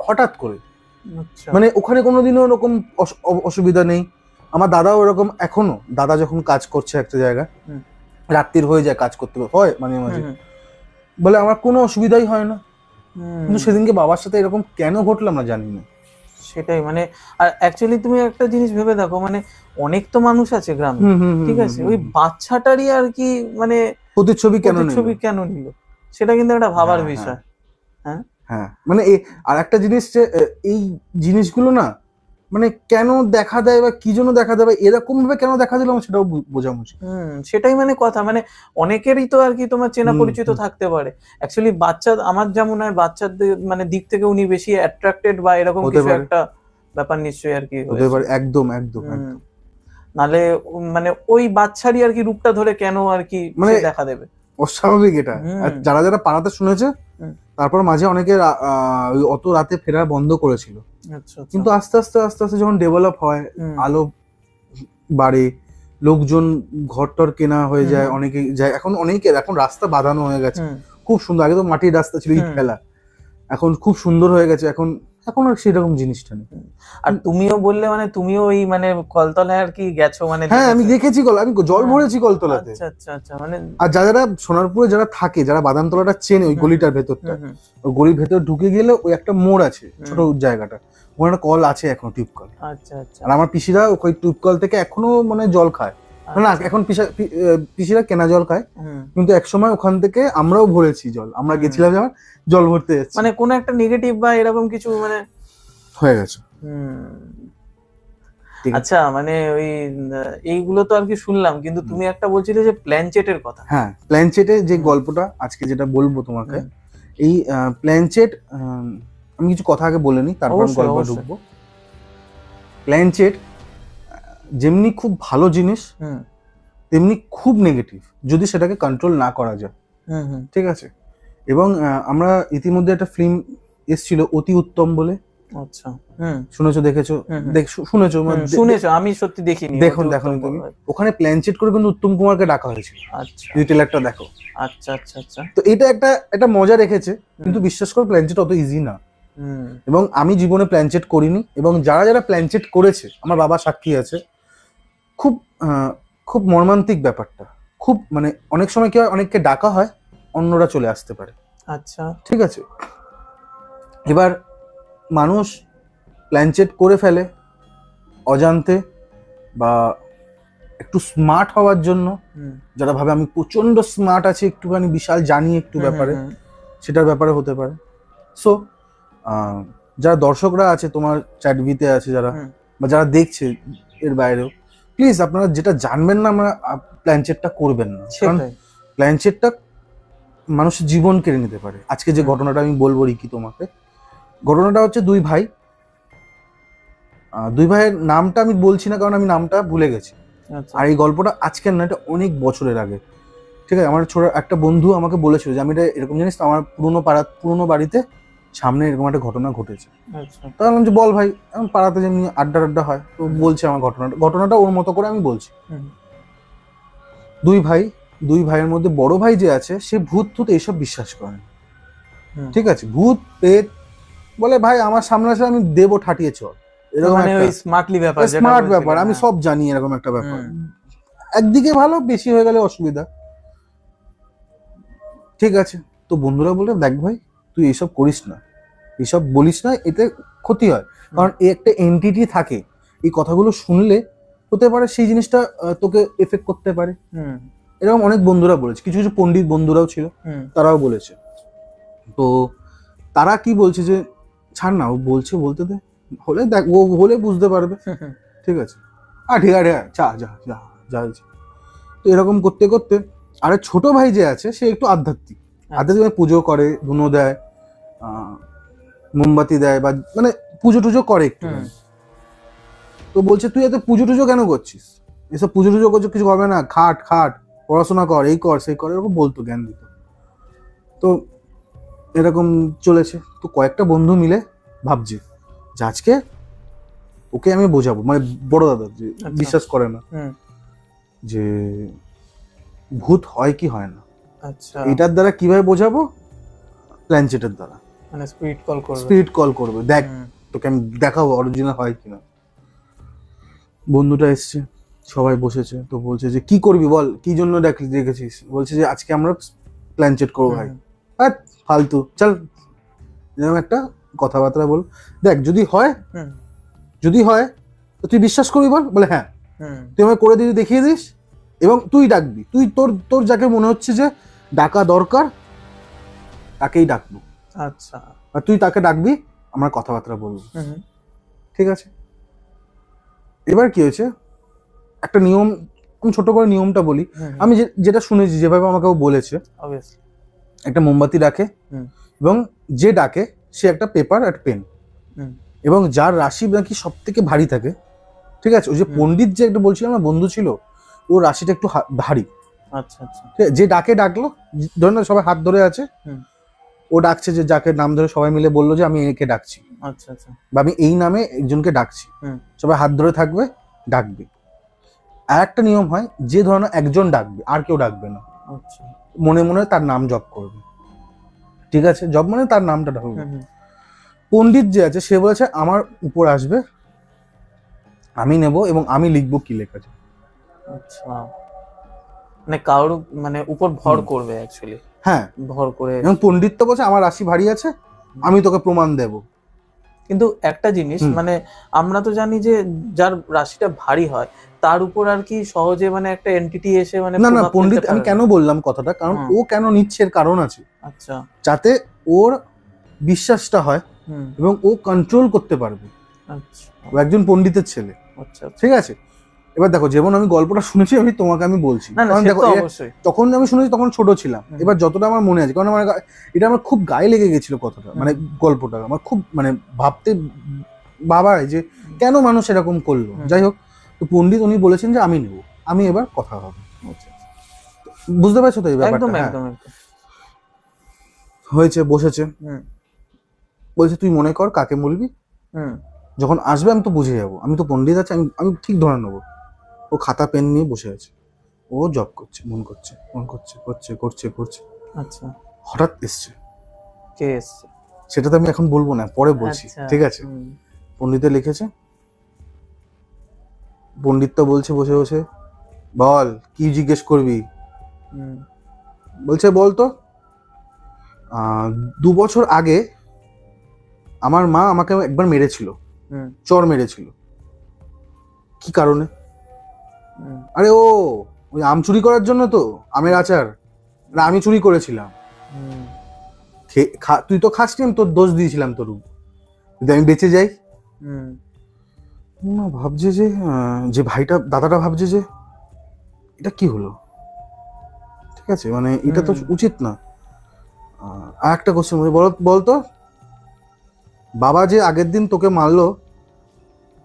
হঠাৎ করে, মানে ওখানে কোনোদিনও ওরকম অসুবিধা নেই। আমার দাদাও এরকম, এখনো দাদা যখন কাজ করছে একটা জায়গায়, রাত্রির হয়ে যায়, কাজ করতে হয় মাঝে মাঝে, বলে আমার কোনো অসুবিধাই হয় না। কিন্তু সেদিনকে বাবার সাথে এরকম কেন ঘটলো আমরা জানি না। সেটাই মানে আর অ্যাকচুয়ালি তুমি একটা জিনিস ভেবে দেখো মানে অনেক তো মানুষ আছে গ্রামে, ঠিক আছে, ওই বাচ্চাটারই আর কি মানে প্রতিচ্ছবি কেন নিল, সেটা কিন্তু একটা ভাবার বিষয়। হ্যাঁ হ্যাঁ মানে আর একটা জিনিস যে এই জিনিসগুলো না মানে কেন দেখা দেয় বা কি জন্য দেখা দেয় বা এরকম ভাবে কেন দেখা দিল আমার সেটাও বোঝা মুশকিল। সেটাই মানে কথা, মানে অনেকেরই তো আর কি তোমার চেনা পরিচিত থাকতে পারে অ্যাকচুয়ালি বাচ্চা, আমার যেমন হয় বাচ্চাদের মানে দিক থেকে উনি বেশি অ্যাট্রাক্টেড বা এরকম কিছু একটা ব্যাপার নিশ্চয়ই আর কি হতে পারে। একদম একদম নালে মানে ওই বাচ্চারই আর কি রূপটা ধরে কেন আর কি মানে দেখা দেবে, অস্বাভাবিক এটা। যারা যারা পাড়াতে শুনেছে তারপর মাঝে অনেকে অত রাতে ফেরা বন্ধ করেছিল, কিন্তু আস্তে আস্তে আস্তে আস্তে যখন ডেভেলপ হয়, আলো বাড়ে, লোকজন ঘরটর কেনা হয়ে যায়, অনেকে যায়, এখন অনেকের এখন রাস্তা বাঁধানো হয়ে গেছে খুব সুন্দর। আগে তো মাটির রাস্তা ছিল, ইট ফেলা, এখন খুব সুন্দর হয়ে গেছে। এখন আর সেরকম জিনিসটা নেই। আর তুমিও বললে মানে তুমিও ওই মানে কলতলায় আর কি গেছো মানে? হ্যাঁ আমি দেখেছি, আমি জল ভরেছি কলতলাতে। আচ্ছা আচ্ছা আচ্ছা মানে আর যারা সোনারপুরে যারা থাকে, যারা বাদামতলাটা চেনে, ওই গলিটার ভেতরটা, ওই গলির ভেতর ঢুকে গেলে ওই একটা মোড় আছে, ছোট জায়গাটা, ওখানে একটা কল আছে এখনো, টিউব কল। আচ্ছা আচ্ছা। আর আমার পিসিরা ওই টিউব কল থেকে এখনো মানে জল খায়, না এখন পিসিরা কেনা জল খায়, কিন্তু একসময় ওখান থেকে আমরাও ভরেছি জল। আমরা গেছিলাম যখন জল ভরতে যাচ্ছি, মানে কোনো একটা নেগেটিভ বা এরকম কিছু মানে হয়ে গেছে। আচ্ছা মানে ওই এইগুলো তো আর কি শুনলাম, কিন্তু তুমি একটা বলছিলে যে প্ল্যানচেটের কথা। হ্যাঁ প্ল্যানচেটের যে গল্পটা আজকে যেটা বলবো তোমাকে, এই প্ল্যানচেট আমি কিছু কথা আগে বলে নিই, তারপর গল্প ঢুকবো। প্ল্যানচেট যেমনি খুব ভালো জিনিস তেমনি খুব নেগেটিভ যদি সেটাকে কন্ট্রোল না করা যায়, ঠিক আছে। এবং আমরা ইতিমধ্যে একটা ফিল্ম এসেছিল অতি উত্তম বলে, আচ্ছা শুনেছো দেখেছো? শুনেছো, আমি সত্যি দেখিনি। দেখো তুমি, ওখানে প্ল্যানচেট করে কিন্তু উত্তম কুমারকে ডাকা হয়েছিল। আচ্ছা ট্রেলারটা দেখো। আচ্ছা আচ্ছা আচ্ছা। তো এটা একটা মজা রেখেছে, কিন্তু বিশ্বাস করো প্ল্যানচেট অত ইজি না। এবং আমি জীবনে প্ল্যানচেট করিনি, এবং যারা যারা প্ল্যানচেট করেছে আমার বাবা সাক্ষী আছে, খুব খুব মর্মান্তিক ব্যাপারটা। খুব মানে অনেক সময় কি হয়, অনেককে ডাকা হয়, অন্যরা চলে আসতে পারে। আচ্ছা ঠিক আছে, এবার মানুষ প্ল্যানচেট করে ফেলে অজান্তে বা একটু স্মার্ট হওয়ার জন্য। যারা ভাবে আমি প্রচন্ড স্মার্ট আছি, একটুখানি বিশাল জানি একটু ব্যাপারে, সেটার ব্যাপারে হতে পারে। সো যারা দর্শকরা আছে তোমার চ্যাটভিতে আছে যারা, বা যারা দেখছে এর বাইরেও, প্লিজ আপনারা যেটা জানবেন না আমরা প্ল্যানচেটটা করবেন না, কারণ প্ল্যানচেটটা মানুষের জীবন কেড়ে নিতে পারে। আজকে যে ঘটনাটা আমি বলবো রিকি তোমাকে, ঘটনাটা হচ্ছে দুই ভাইয়ের নামটা আমি বলছি না কারণ আমি নামটা ভুলে গেছি। আর এই গল্পটা আজকের না, এটা অনেক বছরের আগে, ঠিক আছে। আমার ছোট একটা বন্ধু আমাকে বলেছিল যে আমি এটা এরকম জানিস তো, আমার পুরোনো বাড়িতে সামনে এরকম একটা ঘটনা ঘটেছে। তাহলে আমি বল ভাই, পাড়াতে যেমনি আড্ডা হয়, তো বলছে আমার ঘটনাটা ওর মতো করে আমি বলছি। দুই ভাইয়ের মধ্যে বড় ভাই যে আছে সে ভূত এইসব বিশ্বাস করে, ঠিক আছে। ভূত পেট বলে ভাই আমার সামনে আসলে আমি দেবো ঠাটিয়ে চল, এরকম স্মার্ট ব্যাপার, আমি সব জানি, এরকম একটা ব্যাপার। একদিকে ভালো, বেশি হয়ে গেলে অসুবিধা, ঠিক আছে। তো বন্ধুরা বলে দেখ ভাই তুই এইসব করিস না, এইসব বলিস না, এতে ক্ষতি হয়। কারণ একটা এন্টিটি থাকে, এই কথাগুলো শুনলে হতে পারে সেই জিনিসটা তোকে এফেক্ট করতে পারে। এরকম অনেক বন্ধুরা বলেছে, কিছু কিছু পণ্ডিত বন্ধুরাও ছিল, তারাও বলেছে। তো তারা কি বলছে যে ছাড় না, ও বলছে বলতে দে, হলে দেখ ও হলে বুঝতে পারবে, ঠিক আছে। ঠিক আছে যা। তো এরকম করতে করতে আরে ছোট ভাই যে আছে সে একটু আধ্যাত্মিক পুজো করে, ধুনো দেয়, মোমবাতি দেয়, বা মানে পুজো টুজো করে একটু। তো বলছে তুই এত পুজো টুজো কেন করছিস, এসব পুজো টুজো করছো কিছু হবে না, খাট পড়াশোনা কর, এই কর সেই কর, এরকম বলতো, জ্ঞান দিত। তো এরকম চলেছে। তো কয়েকটা বন্ধু মিলে ভাবছে যে আজকে ওকে আমি বোঝাবো, মানে বড় দাদা যে বিশ্বাস করে না যে ভূত হয় কি হয় না, আচ্ছা এটার দ্বারা কিভাবে বোঝাবো, প্ল্যানচেটের দ্বারা, মানে স্পিরিট কল করবে, দেখ তোকে আমি দেখাবো অরিজিনাল হয় কিনা। বন্ধুটা এসছে, সবাই বসেছে, তো বলছে যে কি করবি বল, কি জন্য দেখেছিস? বলছে যে আজকে আমরা প্ল্যানচেট করবো। ভাই ফালতু চল, এরকম একটা কথাবার্তা বল, দেখ যদি হয় তো তুই বিশ্বাস করবি, বলে হ্যাঁ তুই আমাকে করে দিবি, দেখিয়ে দিস, এবং তুই ডাকবি, তুই তোর যাকে মনে হচ্ছে যে ডাকা দরকার তাকেই ডাকবো। আচ্ছা, আর তুই তাকে ডাকবি, আমরা কথাবার্তা বলবো, ঠিক আছে? এবার কি হয়েছে, একটা নিয়ম, আমি ছোট করে নিয়মটা বলি, আমি যেটা শুনেছি, যেভাবে আমাকে ও বলেছে, একটা মোমবাতি রাখে এবং যে ডাকে সে একটা পেপার আর পেন, এবং যার রাশি নাকি সব থেকে ভারী থাকে, ঠিক আছে, ওই যে পণ্ডিত যে একটা বলছিলাম না বন্ধু ছিল, ওর রাশিটা একটু ভারী। আচ্ছা আচ্ছা, যে ডাকলো, ধরে না সবাই হাত ধরে আছে, ও ডাকছে, যে যাকে নাম ধরে সবাই মিলে বললো যে আমি একে ডাকছি, আচ্ছা আচ্ছা, বা আমি এই নামে একজনকে ডাকছি, সবাই হাত ধরে থাকবে, ডাকবে। আর একটা নিয়ম হয়, যে ধরনের একজন ডাকবে আর কেউ ডাকবে না, মনে মনে তার নাম জপ করবে, ঠিক আছে? জপ মানে তার নামটা ঢাকবে। পণ্ডিত যে আছে সে বলেছে আমার উপর আসবে, আমি নেব এবং আমি লিখবো কি লেখা আছে। আচ্ছা, মানে কারোর মানে উপর ভর করবে অ্যাকচুয়ালি, হ্যাঁ ভর করে। এবং পণ্ডিত তো বলছে আমার রাশি ভারী আছে, আমি তোকে প্রমাণ দেব। কিন্তু একটা জিনিস, মানে আমরা তো জানি যে যার রাশিটা ভারী হয় তার উপর আর কি সহজে মানে একটা এন্টিটি এসে মানে না না, পণ্ডিত আমি কেন বললাম কথাটা, কারণ ও কেন নিচ্ছে এর কারণ আছে। আচ্ছা, যাতে ওর বিশ্বাসটা হয় এবং ও কন্ট্রোল করতে পারবে। আচ্ছা, ও একজন পণ্ডিতের ছেলে। আচ্ছা, ঠিক আছে। এবার দেখো, যেমন আমি গল্পটা শুনেছি আমি তোমাকে আমি বলছি, কারণ দেখো তখন আমি শুনেছি তখন ছোট ছিলাম, এবার যতটা আমার মনে আছে, কারণ আমার এটা আমার খুব গায়ে লেগে গেছিল কথাটা, মানে গল্পটা আমার খুব মানে ভাবতে বাবায় যে কেন মানুষ এরকম করলো। যাই হোক, তো পণ্ডিত উনি বলেছেন যে আমি নেব, আমি এবার কথা হবে। বুঝতে পারছো তো এই ব্যাপারটা? হয়েছে, বসেছে, বলছে তুই মনে কর কাকে বলবি, যখন আসবে আমি তো বুঝে যাবো, আমি তো পণ্ডিত আছে, আমি ঠিক ধরে নেবো। ও খাতা পেন নিয়ে বসে আছে, ও জব করছে, মন করছে, করছে। আচ্ছা, হঠাৎ এসছে। কে এসছে সেটা তো আমি এখন বলবো না, পরে বলছি, ঠিক আছে? পণ্ডিতে লিখেছে, পণ্ডিত তো বলছে বসে বসে, বল কি জিজ্ঞেস করবি? বলছে বলতো 2 বছর আগে আমার মা আমাকে একবার মেরেছিল, চর মেরেছিল, কি কারণে? আরে ওই আম চুরি করার জন্য, তো আমের আচার আমি চুরি করেছিলাম, তুই তো খাসনি, আমি তোর দোষ দিয়েছিলাম, তোর যদি আমি বেঁচে যাই। ভাবছে যে ভাইটা, দাদাটা ভাবছে যে এটা কি হলো, ঠিক আছে, মানে এটা তো উচিত না। আর একটা কোশ্চেন বলতো, বাবা যে আগের দিন তোকে মারলো,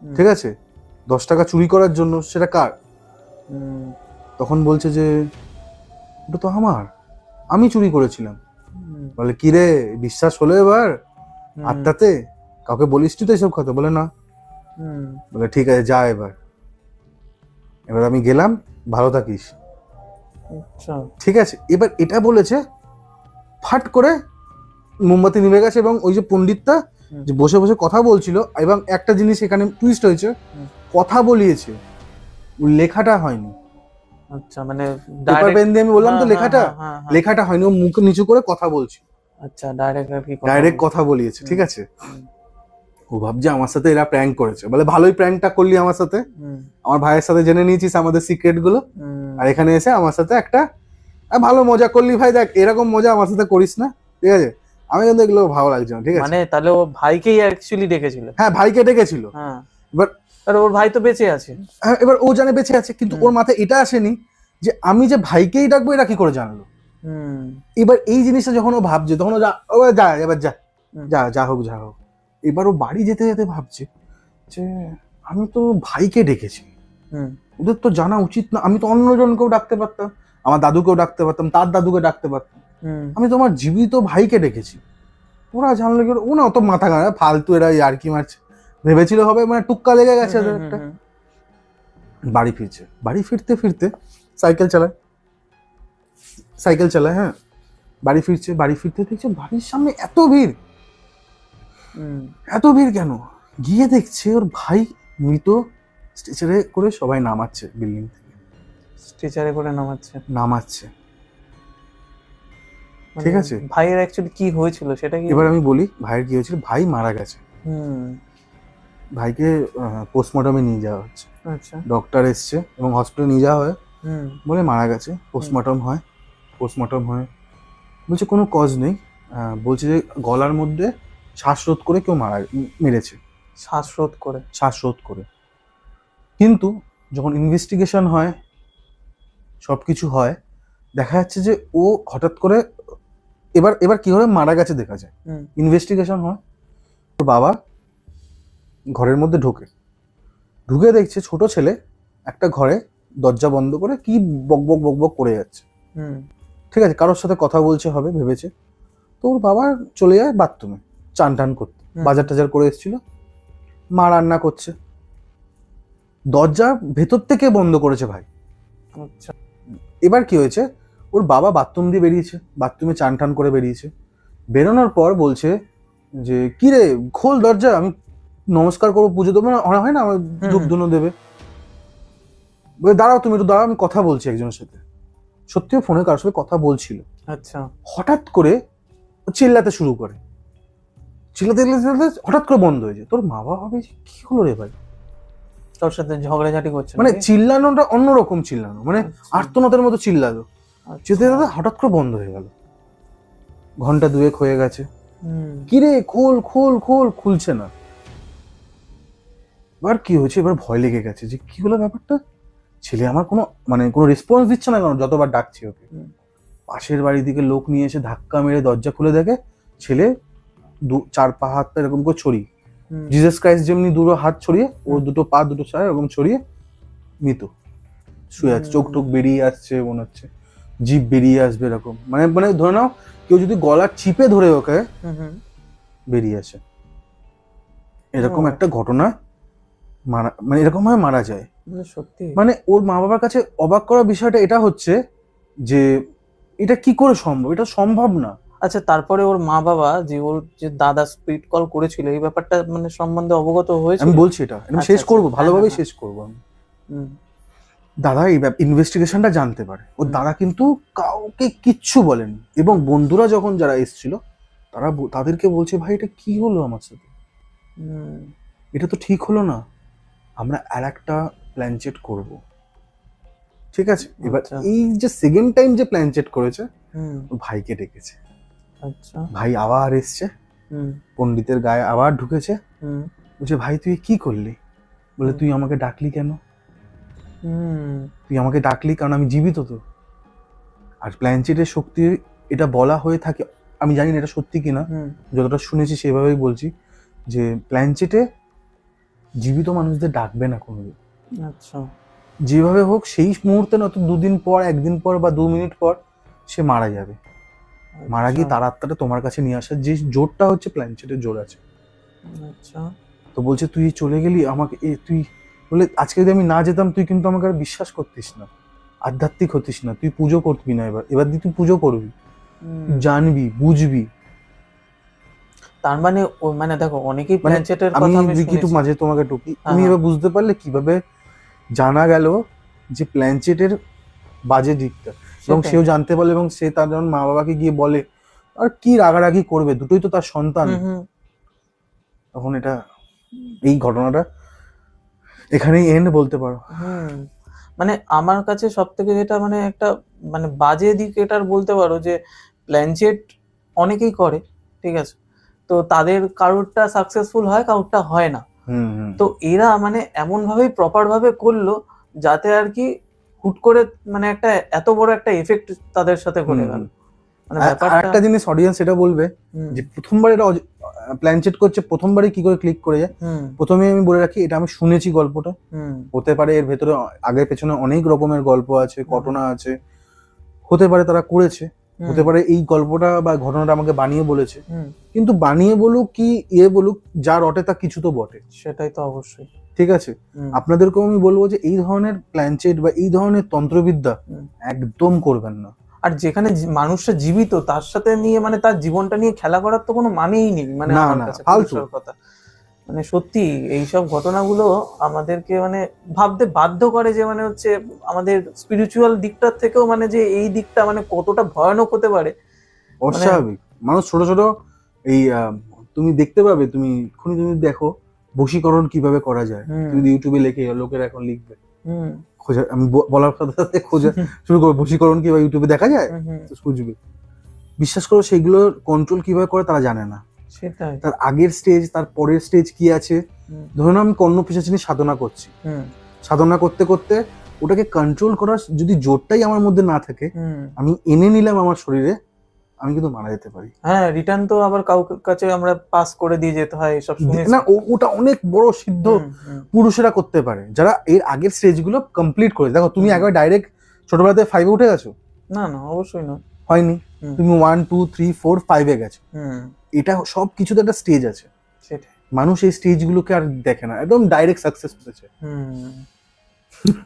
ঠিক আছে, 10 টাকা চুরি করার জন্য, সেটা কার? তখন বলছে যে ওটা তো আমার, আমি চুরি করেছিলাম। বলে কি রে, বিশ্বাস হলো এবার আত্মাতে? কাউকে বলিস তুই তো এসব কথা? বলে না। বলে ঠিক আছে, যা এবার আমি গেলাম, ভালো থাকিস। ঠিক আছে, এবার এটা বলেছে, ফাট করে মোমবাতি নিভে গেছে, এবং ওই যে পণ্ডিতটা যে বসে বসে কথা বলছিল, এবং একটা জিনিস এখানে টুইস্ট হয়েছে, কথা বলিয়েছে, লেখাটা হয়নি। আচ্ছা, মানে পেপার পেন দিয়ে আমি বললাম তো লেখাটা হয়নি, ও মুখ নিচু করে কথা বলছিল। আচ্ছা, ডাইরেক্ট কথা বলিয়েছে, ঠিক আছে। ও ভাবছে আমার সাথে এরা প্র্যাঙ্ক করেছে, বলে ভালোই প্র্যাঙ্কটা করলি আমার সাথে, আমার ভাইয়ের সাথে জেনে নিয়েছিস আমাদের সিক্রেট গুলো, আর এখানে এসে আমার সাথে একটা ভালো মজা করলি। ভাই দেখ, এরকম মজা আমার সাথে করিস না, ঠিক আছে? আমি কিন্তু এগুলো ভালো লাগছে না, ঠিক আছে? মানে তাহলে ও ভাইকেই অ্যাকচুয়ালি ডেকেছিল? হ্যাঁ, ভাইকে ডেকেছিল। এবার ওর ভাই তো বেঁচে আছে। এবার ও জানে বেঁচে আছে, কিন্তু ওর মাথায় এটা আসেনি যে আমি যে ভাইকেই ডাকবো, এরা কি করে জানলো। এবার এই জিনিসটা যখন ও ভাবছে, তখন ও এবার যা হোক। এবার ও বাড়ি যেতে যেতে ভাবছে যে আমি তো ভাইকে ডেকেছি, ওদের তো জানা উচিত না, আমি তো অন্যজনকেও ডাকতে পারতাম, আমার দাদুকেও ডাকতে পারতাম, তার দাদুকে ডাকতে পারতাম, আমি তো আমার জীবিত ভাইকে ডেকেছি। ওরা জানলে কি, ও না অত মাথা খারাপ, ফালতু এরা আর কি মারছে ভেবেছিল হবে, মানে টুক্কা লেগে গেছে ওদের একটা। বাড়ি ফিরতে ফিরতে সাইকেল চালায়, হ্যাঁ, বাড়ি ফিরতে দেখছে বাড়ির সামনে এত ভিড় কেন? গিয়ে দেখছে ওর ভাই মৃত, স্ট্রেচারে করে সবাই নামাচ্ছে, বিল্ডিং থেকে স্ট্রেচারে করে নামাচ্ছে। ঠিক আছে। ভাইয়ের অ্যাকচুয়ালি কি হয়েছিল সেটা কি? এবার আমি বলি ভাইয়ের কি হয়েছিল। ভাই মারা গেছে। ভাইকে পোস্টমর্টমে নিয়ে যাওয়া হচ্ছে। আচ্ছা। ডক্টর এসছে এবং হসপিটালে নিয়ে যাওয়া হয়, বলে মারা গেছে। পোস্টমর্টম হয়, পোস্টমর্টম হয়, বলছে কোনো কজ নেই, বলছে যে গলার মধ্যে শ্বাসরোধ করে কেউ মেরেছে। শ্বাসরোধ করে। কিন্তু যখন ইনভেস্টিগেশন হয়, সব কিছু হয়, দেখা যাচ্ছে যে ও হঠাৎ করে এবার কিভাবে মারা গেছে দেখা যায়। ইনভেস্টিগেশন হয়, ওর বাবা ঘরের মধ্যে ঢুকে দেখছে ছোট ছেলে একটা ঘরে দরজা বন্ধ করে কি বকবক বকবক করে যাচ্ছে। ঠিক আছে, কারোর সাথে কথা বলছে হবে ভেবেছে। তো ওর বাবা চলে যায় বাথরুমে চান টান করতে, বাজার টাজার করে এসেছিল। মা রান্না করছে, দরজা ভেতর থেকে বন্ধ করেছে ভাই। আচ্ছা। এবার কি হয়েছে, ওর বাবা বাথরুম দিয়ে বেরিয়েছে, বাথরুমে চান টান করে বেরিয়েছে। বেরোনোর পর বলছে যে কি রে খোল দরজা, আমি নমস্কার করবো, পুজো দেবো না, হয় না আমার ধূপ ধুনো দেবে। বলে দাঁড়াও তুমি একটু দাঁড়াও, আমি কথা বলছি একজনের সাথে। সত্যিও ফোনে কারোর সাথে কথা বলছিল। আচ্ছা। হঠাৎ করে চিল্লাতে শুরু করে, চিল্লাতে হঠাৎ করে বন্ধ হয়েছে। তোর মা বাবা ভাবে কি হলো রে ভাই, তোর সাথে ঝগড়াঝাটি করছে, মানে চিল্লানোটা অন্যরকম চিল্লানো, মানে আর্তনাদের মতো চিল্লালো। হঠাৎ করে বন্ধ হয়ে গেল। ঘন্টা দুয়েক হয়ে গেছে, কিরে খোল খোল খোল, খুলছে না। এবার কি হয়েছে, এবার ভয় লেগে গেছে যে কি হলো ব্যাপারটা, ছেলে আমার কোনো রেসপন্স দিচ্ছে না কেন, যতবার ডাকছি ওকে। পাশের বাড়ি থেকে লোক নিয়ে এসে ধাক্কা মেরে দরজা খুলে দেখে ছেলে চার পা হাত এরকম করে ছড়িয়ে, জিসাস ক্রাইস্ট যেমনি দুটো হাত ছড়িয়ে, ও দুটো পা দুটো ছাড়া এরকম ছড়িয়ে মৃত শুয়ে আছে। চোখ টোক বেরিয়ে আসছে, মনে হচ্ছে জিভ বেরিয়ে আসবে এরকম, মানে ধরে নাও কেউ যদি গলা চিপে ধরে ওকে বেরিয়ে আসে। এরকম একটা ঘটনা মানে এরকম ভাবে মারা যায়। সত্যি মানে ওর মা বাবার কাছে অবাক করা বিষয়টা এটা হচ্ছে যে এটা কি করে সম্ভব, এটা সম্ভব না। আচ্ছা, তারপরে ওর মা বাবা ওর যে দাদা স্পিড কল করেছিল এই ব্যাপারটা মানে সম্বন্ধে অবগত হয়েছে? আমি বলছি এটা আমি শেষ করবো, ভালোভাবে শেষ করবো আমি। দাদা এই ইনভেস্টিগেশনটা জানতে পারে, ওর দাদা কিন্তু কাউকে কিচ্ছু বলেনি, এবং বন্ধুরা যখন যারা এসেছিল তাদেরকে বলছে ভাই এটা কি হলো আমার সাথে, এটা তো ঠিক হলো না, আমরা আর একটা প্ল্যান চেট করবো। ঠিক আছে, এবার এই যে সেকেন্ড টাইম যে প্ল্যান চেট করেছে, ভাইকে ডেকেছে। আচ্ছা। ভাই আবার এসছে, পণ্ডিতের গায়ে আবার ঢুকেছে, বলছে ভাই তুই কি করলি? বলে তুই আমাকে ডাকলি কেন? তুই আমাকে ডাকলি কারণ আমি জীবিত তো। আর প্ল্যান চেটের শক্তি এটা বলা হয়ে থাকে, আমি জানি না এটা সত্যি কিনা, যতটা শুনেছি সেভাবেই বলছি, যে প্ল্যান চেটে জীবিত মানুষদের ডাকবে না কোনোদিন। আচ্ছা। যেভাবে হোক সেই মুহূর্তে না তো দুদিন পর, একদিন পর বা 2 মিনিট পর সে মারা যাবে। মারা গিয়ে তার আত্মাটা তোমার কাছে নিয়ে আসার যে জোরটা হচ্ছে প্ল্যান চেটের জোর আছে। আচ্ছা। তো বলছে তুই চলে গেলি আমাকে, তুই বলে আজকে যদি আমি না যেতাম তুই কিন্তু আমাকে আর বিশ্বাস করতিস না, আধ্যাত্মিক হতিস না, তুই পুজো করবি না, এবার দিয়ে তুই পুজো করবি, জানবি বুঝবি। তার মানে মানে দেখো অনেকেই প্ল্যান চেটের কথা আমি কিছু মাঝে তোমাকে টুকি, তুমি এবার বুঝতে পারলে কিভাবে জানা গেল যে প্ল্যান চেটের বাজে দিকটা, এবং সেও জানতে পারলো, এবং সে তার যখন মা বাবাকে গিয়ে বলে, আর কি রাগারাগি করবে, দুটোই তো তার সন্তান। তখন এটা এই ঘটনাটা এখানেই এন্ড বলতে পারো। মানে আমার কাছে সব থেকে যেটা মানে একটা মানে বাজে দিক এটার বলতে পারো যে প্ল্যান চেট অনেকেই করে, ঠিক আছে, তো তাদের কারোরটা সাকসেসফুল হয়, কারোরটা হয় না। তো এরা মানে এমন ভাবেই প্রপার ভাবে করলো যাতে আর কি হুট করে মানে একটা এত বড় একটা এফেক্ট তাদের সাথে করে গেল। মানে ব্যাপারটা একটা জিনিস অডিয়েন্স এটা বলবে যে প্রথমবার এটা প্ল্যান চেট করছে, প্রথমবারই কি করে ক্লিক করে যায়। প্রথমে আমি বলে রাখি এটা আমি শুনেছি গল্পটা, হতে পারে এর ভেতরে আগে পেছনে অনেক রকমের গল্প আছে, ঘটনা আছে, হতে পারে তারা করেছে, হতে পারে এই গল্পটা বা ঘটনাটা আমাকে বানিয়ে বলেছে, কিন্তু বানিয়ে বলুক কি বলুক, যা রটে তা কিছু তো বটে, সেটাই তো অবশ্যই। ঠিক আছে, আপনাদেরকেও আমি বলবো যে এই ধরনের প্ল্যান চেট বা এই ধরনের তন্ত্রবিদ্যা একদম করবেন না। আর যেখানে মানুষটা জীবিত তার সাথে নিয়ে মানে তার জীবনটা নিয়ে খেলা করার তো কোনো মানেই নেই, মানে আমার কাছে কথা। মানে সত্যি এইসব ঘটনাগুলো আমাদেরকে মানে ভাবতে বাধ্য করে যে মানে হচ্ছে আমাদের স্পিরিচুয়াল দিকটার থেকেও মানে যে এই দিকটা মানে কতটা ভয়ানক হতে পারে অস্বাভাবিক। মানুষ ছোট ছোট এই তুমি দেখতে পাবে, তুমি এক্ষুনি তুমি দেখো বশীকরণ কিভাবে করা যায়, তুমি ইউটিউবে লেখে লোকেরা এখন লিখবে খোঁজা, আমি বলার সাথে খোঁজা শুরু করবো বশীকরণ কিভাবে ইউটিউবে দেখা যায়, খুঁজবে। বিশ্বাস করো সেগুলো কন্ট্রোল কিভাবে করে তারা জানে না। সেটাই, তার আগের স্টেজ তার পরের স্টেজ কি আছে। ধরুন আমি কর্ণ পিশাচিনী সাধনা করছি, সাধনা করতে করতে ওটাকে কন্ট্রোল করার যদি জোরটাই আমার মধ্যে না থাকে, আমি এনে নিলাম আমার শরীরে, আমি কিন্তু মারা যেতে পারি। হ্যাঁ, রিটার্ন তো আবার কাউকে কাছে আমরা পাস করে দিয়ে যেতে হয় এসব শুনেছি না। ওটা অনেক বড় সিদ্ধ পুরুষেরা করতে পারে, যারা এর আগের স্টেজগুলো কমপ্লিট করে। দেখো তুমি একবার ডাইরেক্ট ছোটবেলাতে 5-এ উঠে গেছো? না না, অবশ্যই না, হয়নি। তুমি 1, 2, 3, 4, 5-এ গেছো। এটা সব কিছুতে একটা স্টেজ আছে। সেটাই, মানুষ এই স্টেজগুলোকে আর দেখে না, একদম ডাইরেক্ট সাকসেস পেয়েছে।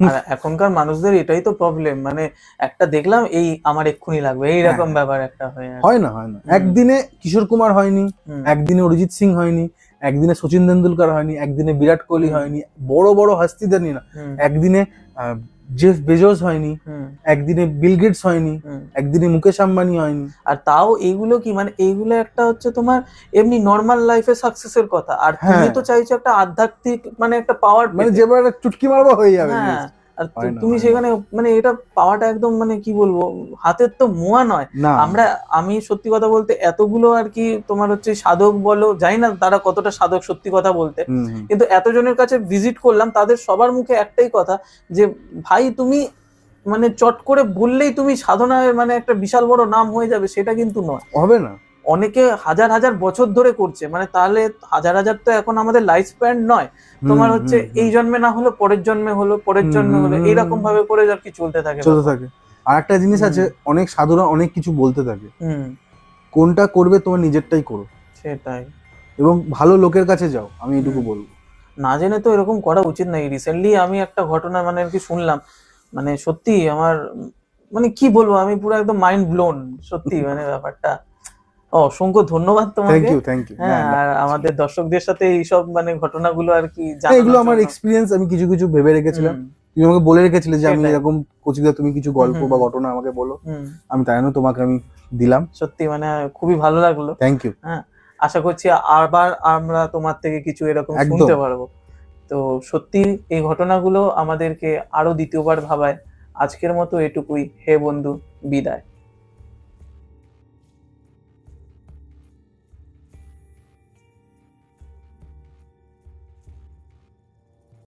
আর এখনকার মানুষদের এটাই তো প্রবলেম, মানে একটা দেখলাম এই আমার এক্ষুনি লাগবে, এইরকম ব্যাপার একটা হয় না। একদিনে কিশোর কুমার হয়নি, একদিনে অরিজিৎ সিং হয়নি, একদিনে সচিন তেন্ডুলকার হয়নি, একদিনে বিরাট কোহলি হয়নি, বড় বড় হস্তিদের না, একদিনে জেফ বেজোস হয়নি, একদিনে বিল গেটস হয়নি, একদিনে মুকেশ আম্বানি হয়নি। আর তাও এইগুলো কি, মানে এইগুলো একটা হচ্ছে তোমার এমনি নর্মাল লাইফে সাকসেসের কথা, আর তুমি তো চাইছো একটা আধ্যাত্মিক মানে একটা পাওয়ার, মানে যেবার চুটকি মারবা হয়ে যাবে। হ্যাঁ, আর তুমি সেখানে মানে এটা পাওয়াটা একদম মানে কি বলবো, হাতের তো মোয়া নয়। আমি সত্যি কথা বলতে এতগুলো আর কি তোমার হচ্ছে সাধক বলো, জানি না তারা কতটা সাধক সত্যি কথা বলতে, কিন্তু এতজনের কাছে ভিজিট করলাম, তাদের সবার মুখে একটাই কথা যে ভাই তুমি মানে চট করে বললেই তুমি সাধনায় মানে একটা বিশাল বড় নাম হয়ে যাবে, সেটা কিন্তু নয়, হবে না। অনেকে হাজার হাজার বছর ধরে করছে, মানে তাহলে হাজার হাজার তো এখন আমাদের লাইফ স্প্যান নয়, তোমার হচ্ছে এই জন্মে না হলো পরের জন্মে হলো, পরের জন্মে হলো, এইরকম ভাবে করে আর কি চলতে থাকে। আর একটা জিনিস আছে, অনেক সাধুরা অনেক কিছু বলতে থাকে, কোনটা করবে তোমার নিজেরটাই করো। সেটাই, এবং ভালো লোকের কাছে যাও, আমি এটুকু বলবো। না জেনে তো এরকম করা উচিত নাই। রিসেন্টলি আমি একটা ঘটনা মানে আর কি শুনলাম, মানে সত্যি আমার মানে কি বলবো, আমি পুরো একদম মাইন্ড ব্লোন সত্যি, মানে ব্যাপারটা। অসংখ্য ধন্যবাদ তোমাকে। Thank you. হ্যাঁ, আর আমাদের দর্শকদের সাথে এইসব মানে ঘটনাগুলো আর কি এগুলো আমার এক্সপিরিয়েন্স, আমি কিছু কিছু ভেবে রেখেছিলাম, তুমি আমাকে বলে রেখেছিলে যে আমি এরকম কোচিংয়ে তুমি কিছু গল্প বা ঘটনা আমাকে বলো, আমি তাই জন্য তোমাকে আমি দিলাম। সত্যি মানে খুবই ভালো লাগলো। Thank you. হ্যাঁ, আশা করছি আবার আমরা তোমার থেকে কিছু এরকম শুনতে পারবো। তো সত্যি এই ঘটনাগুলো আমাদেরকে আরো দ্বিতীয়বার ভাবায়। আজকের মতো এটুকুই। হে বন্ধু, বিদায়।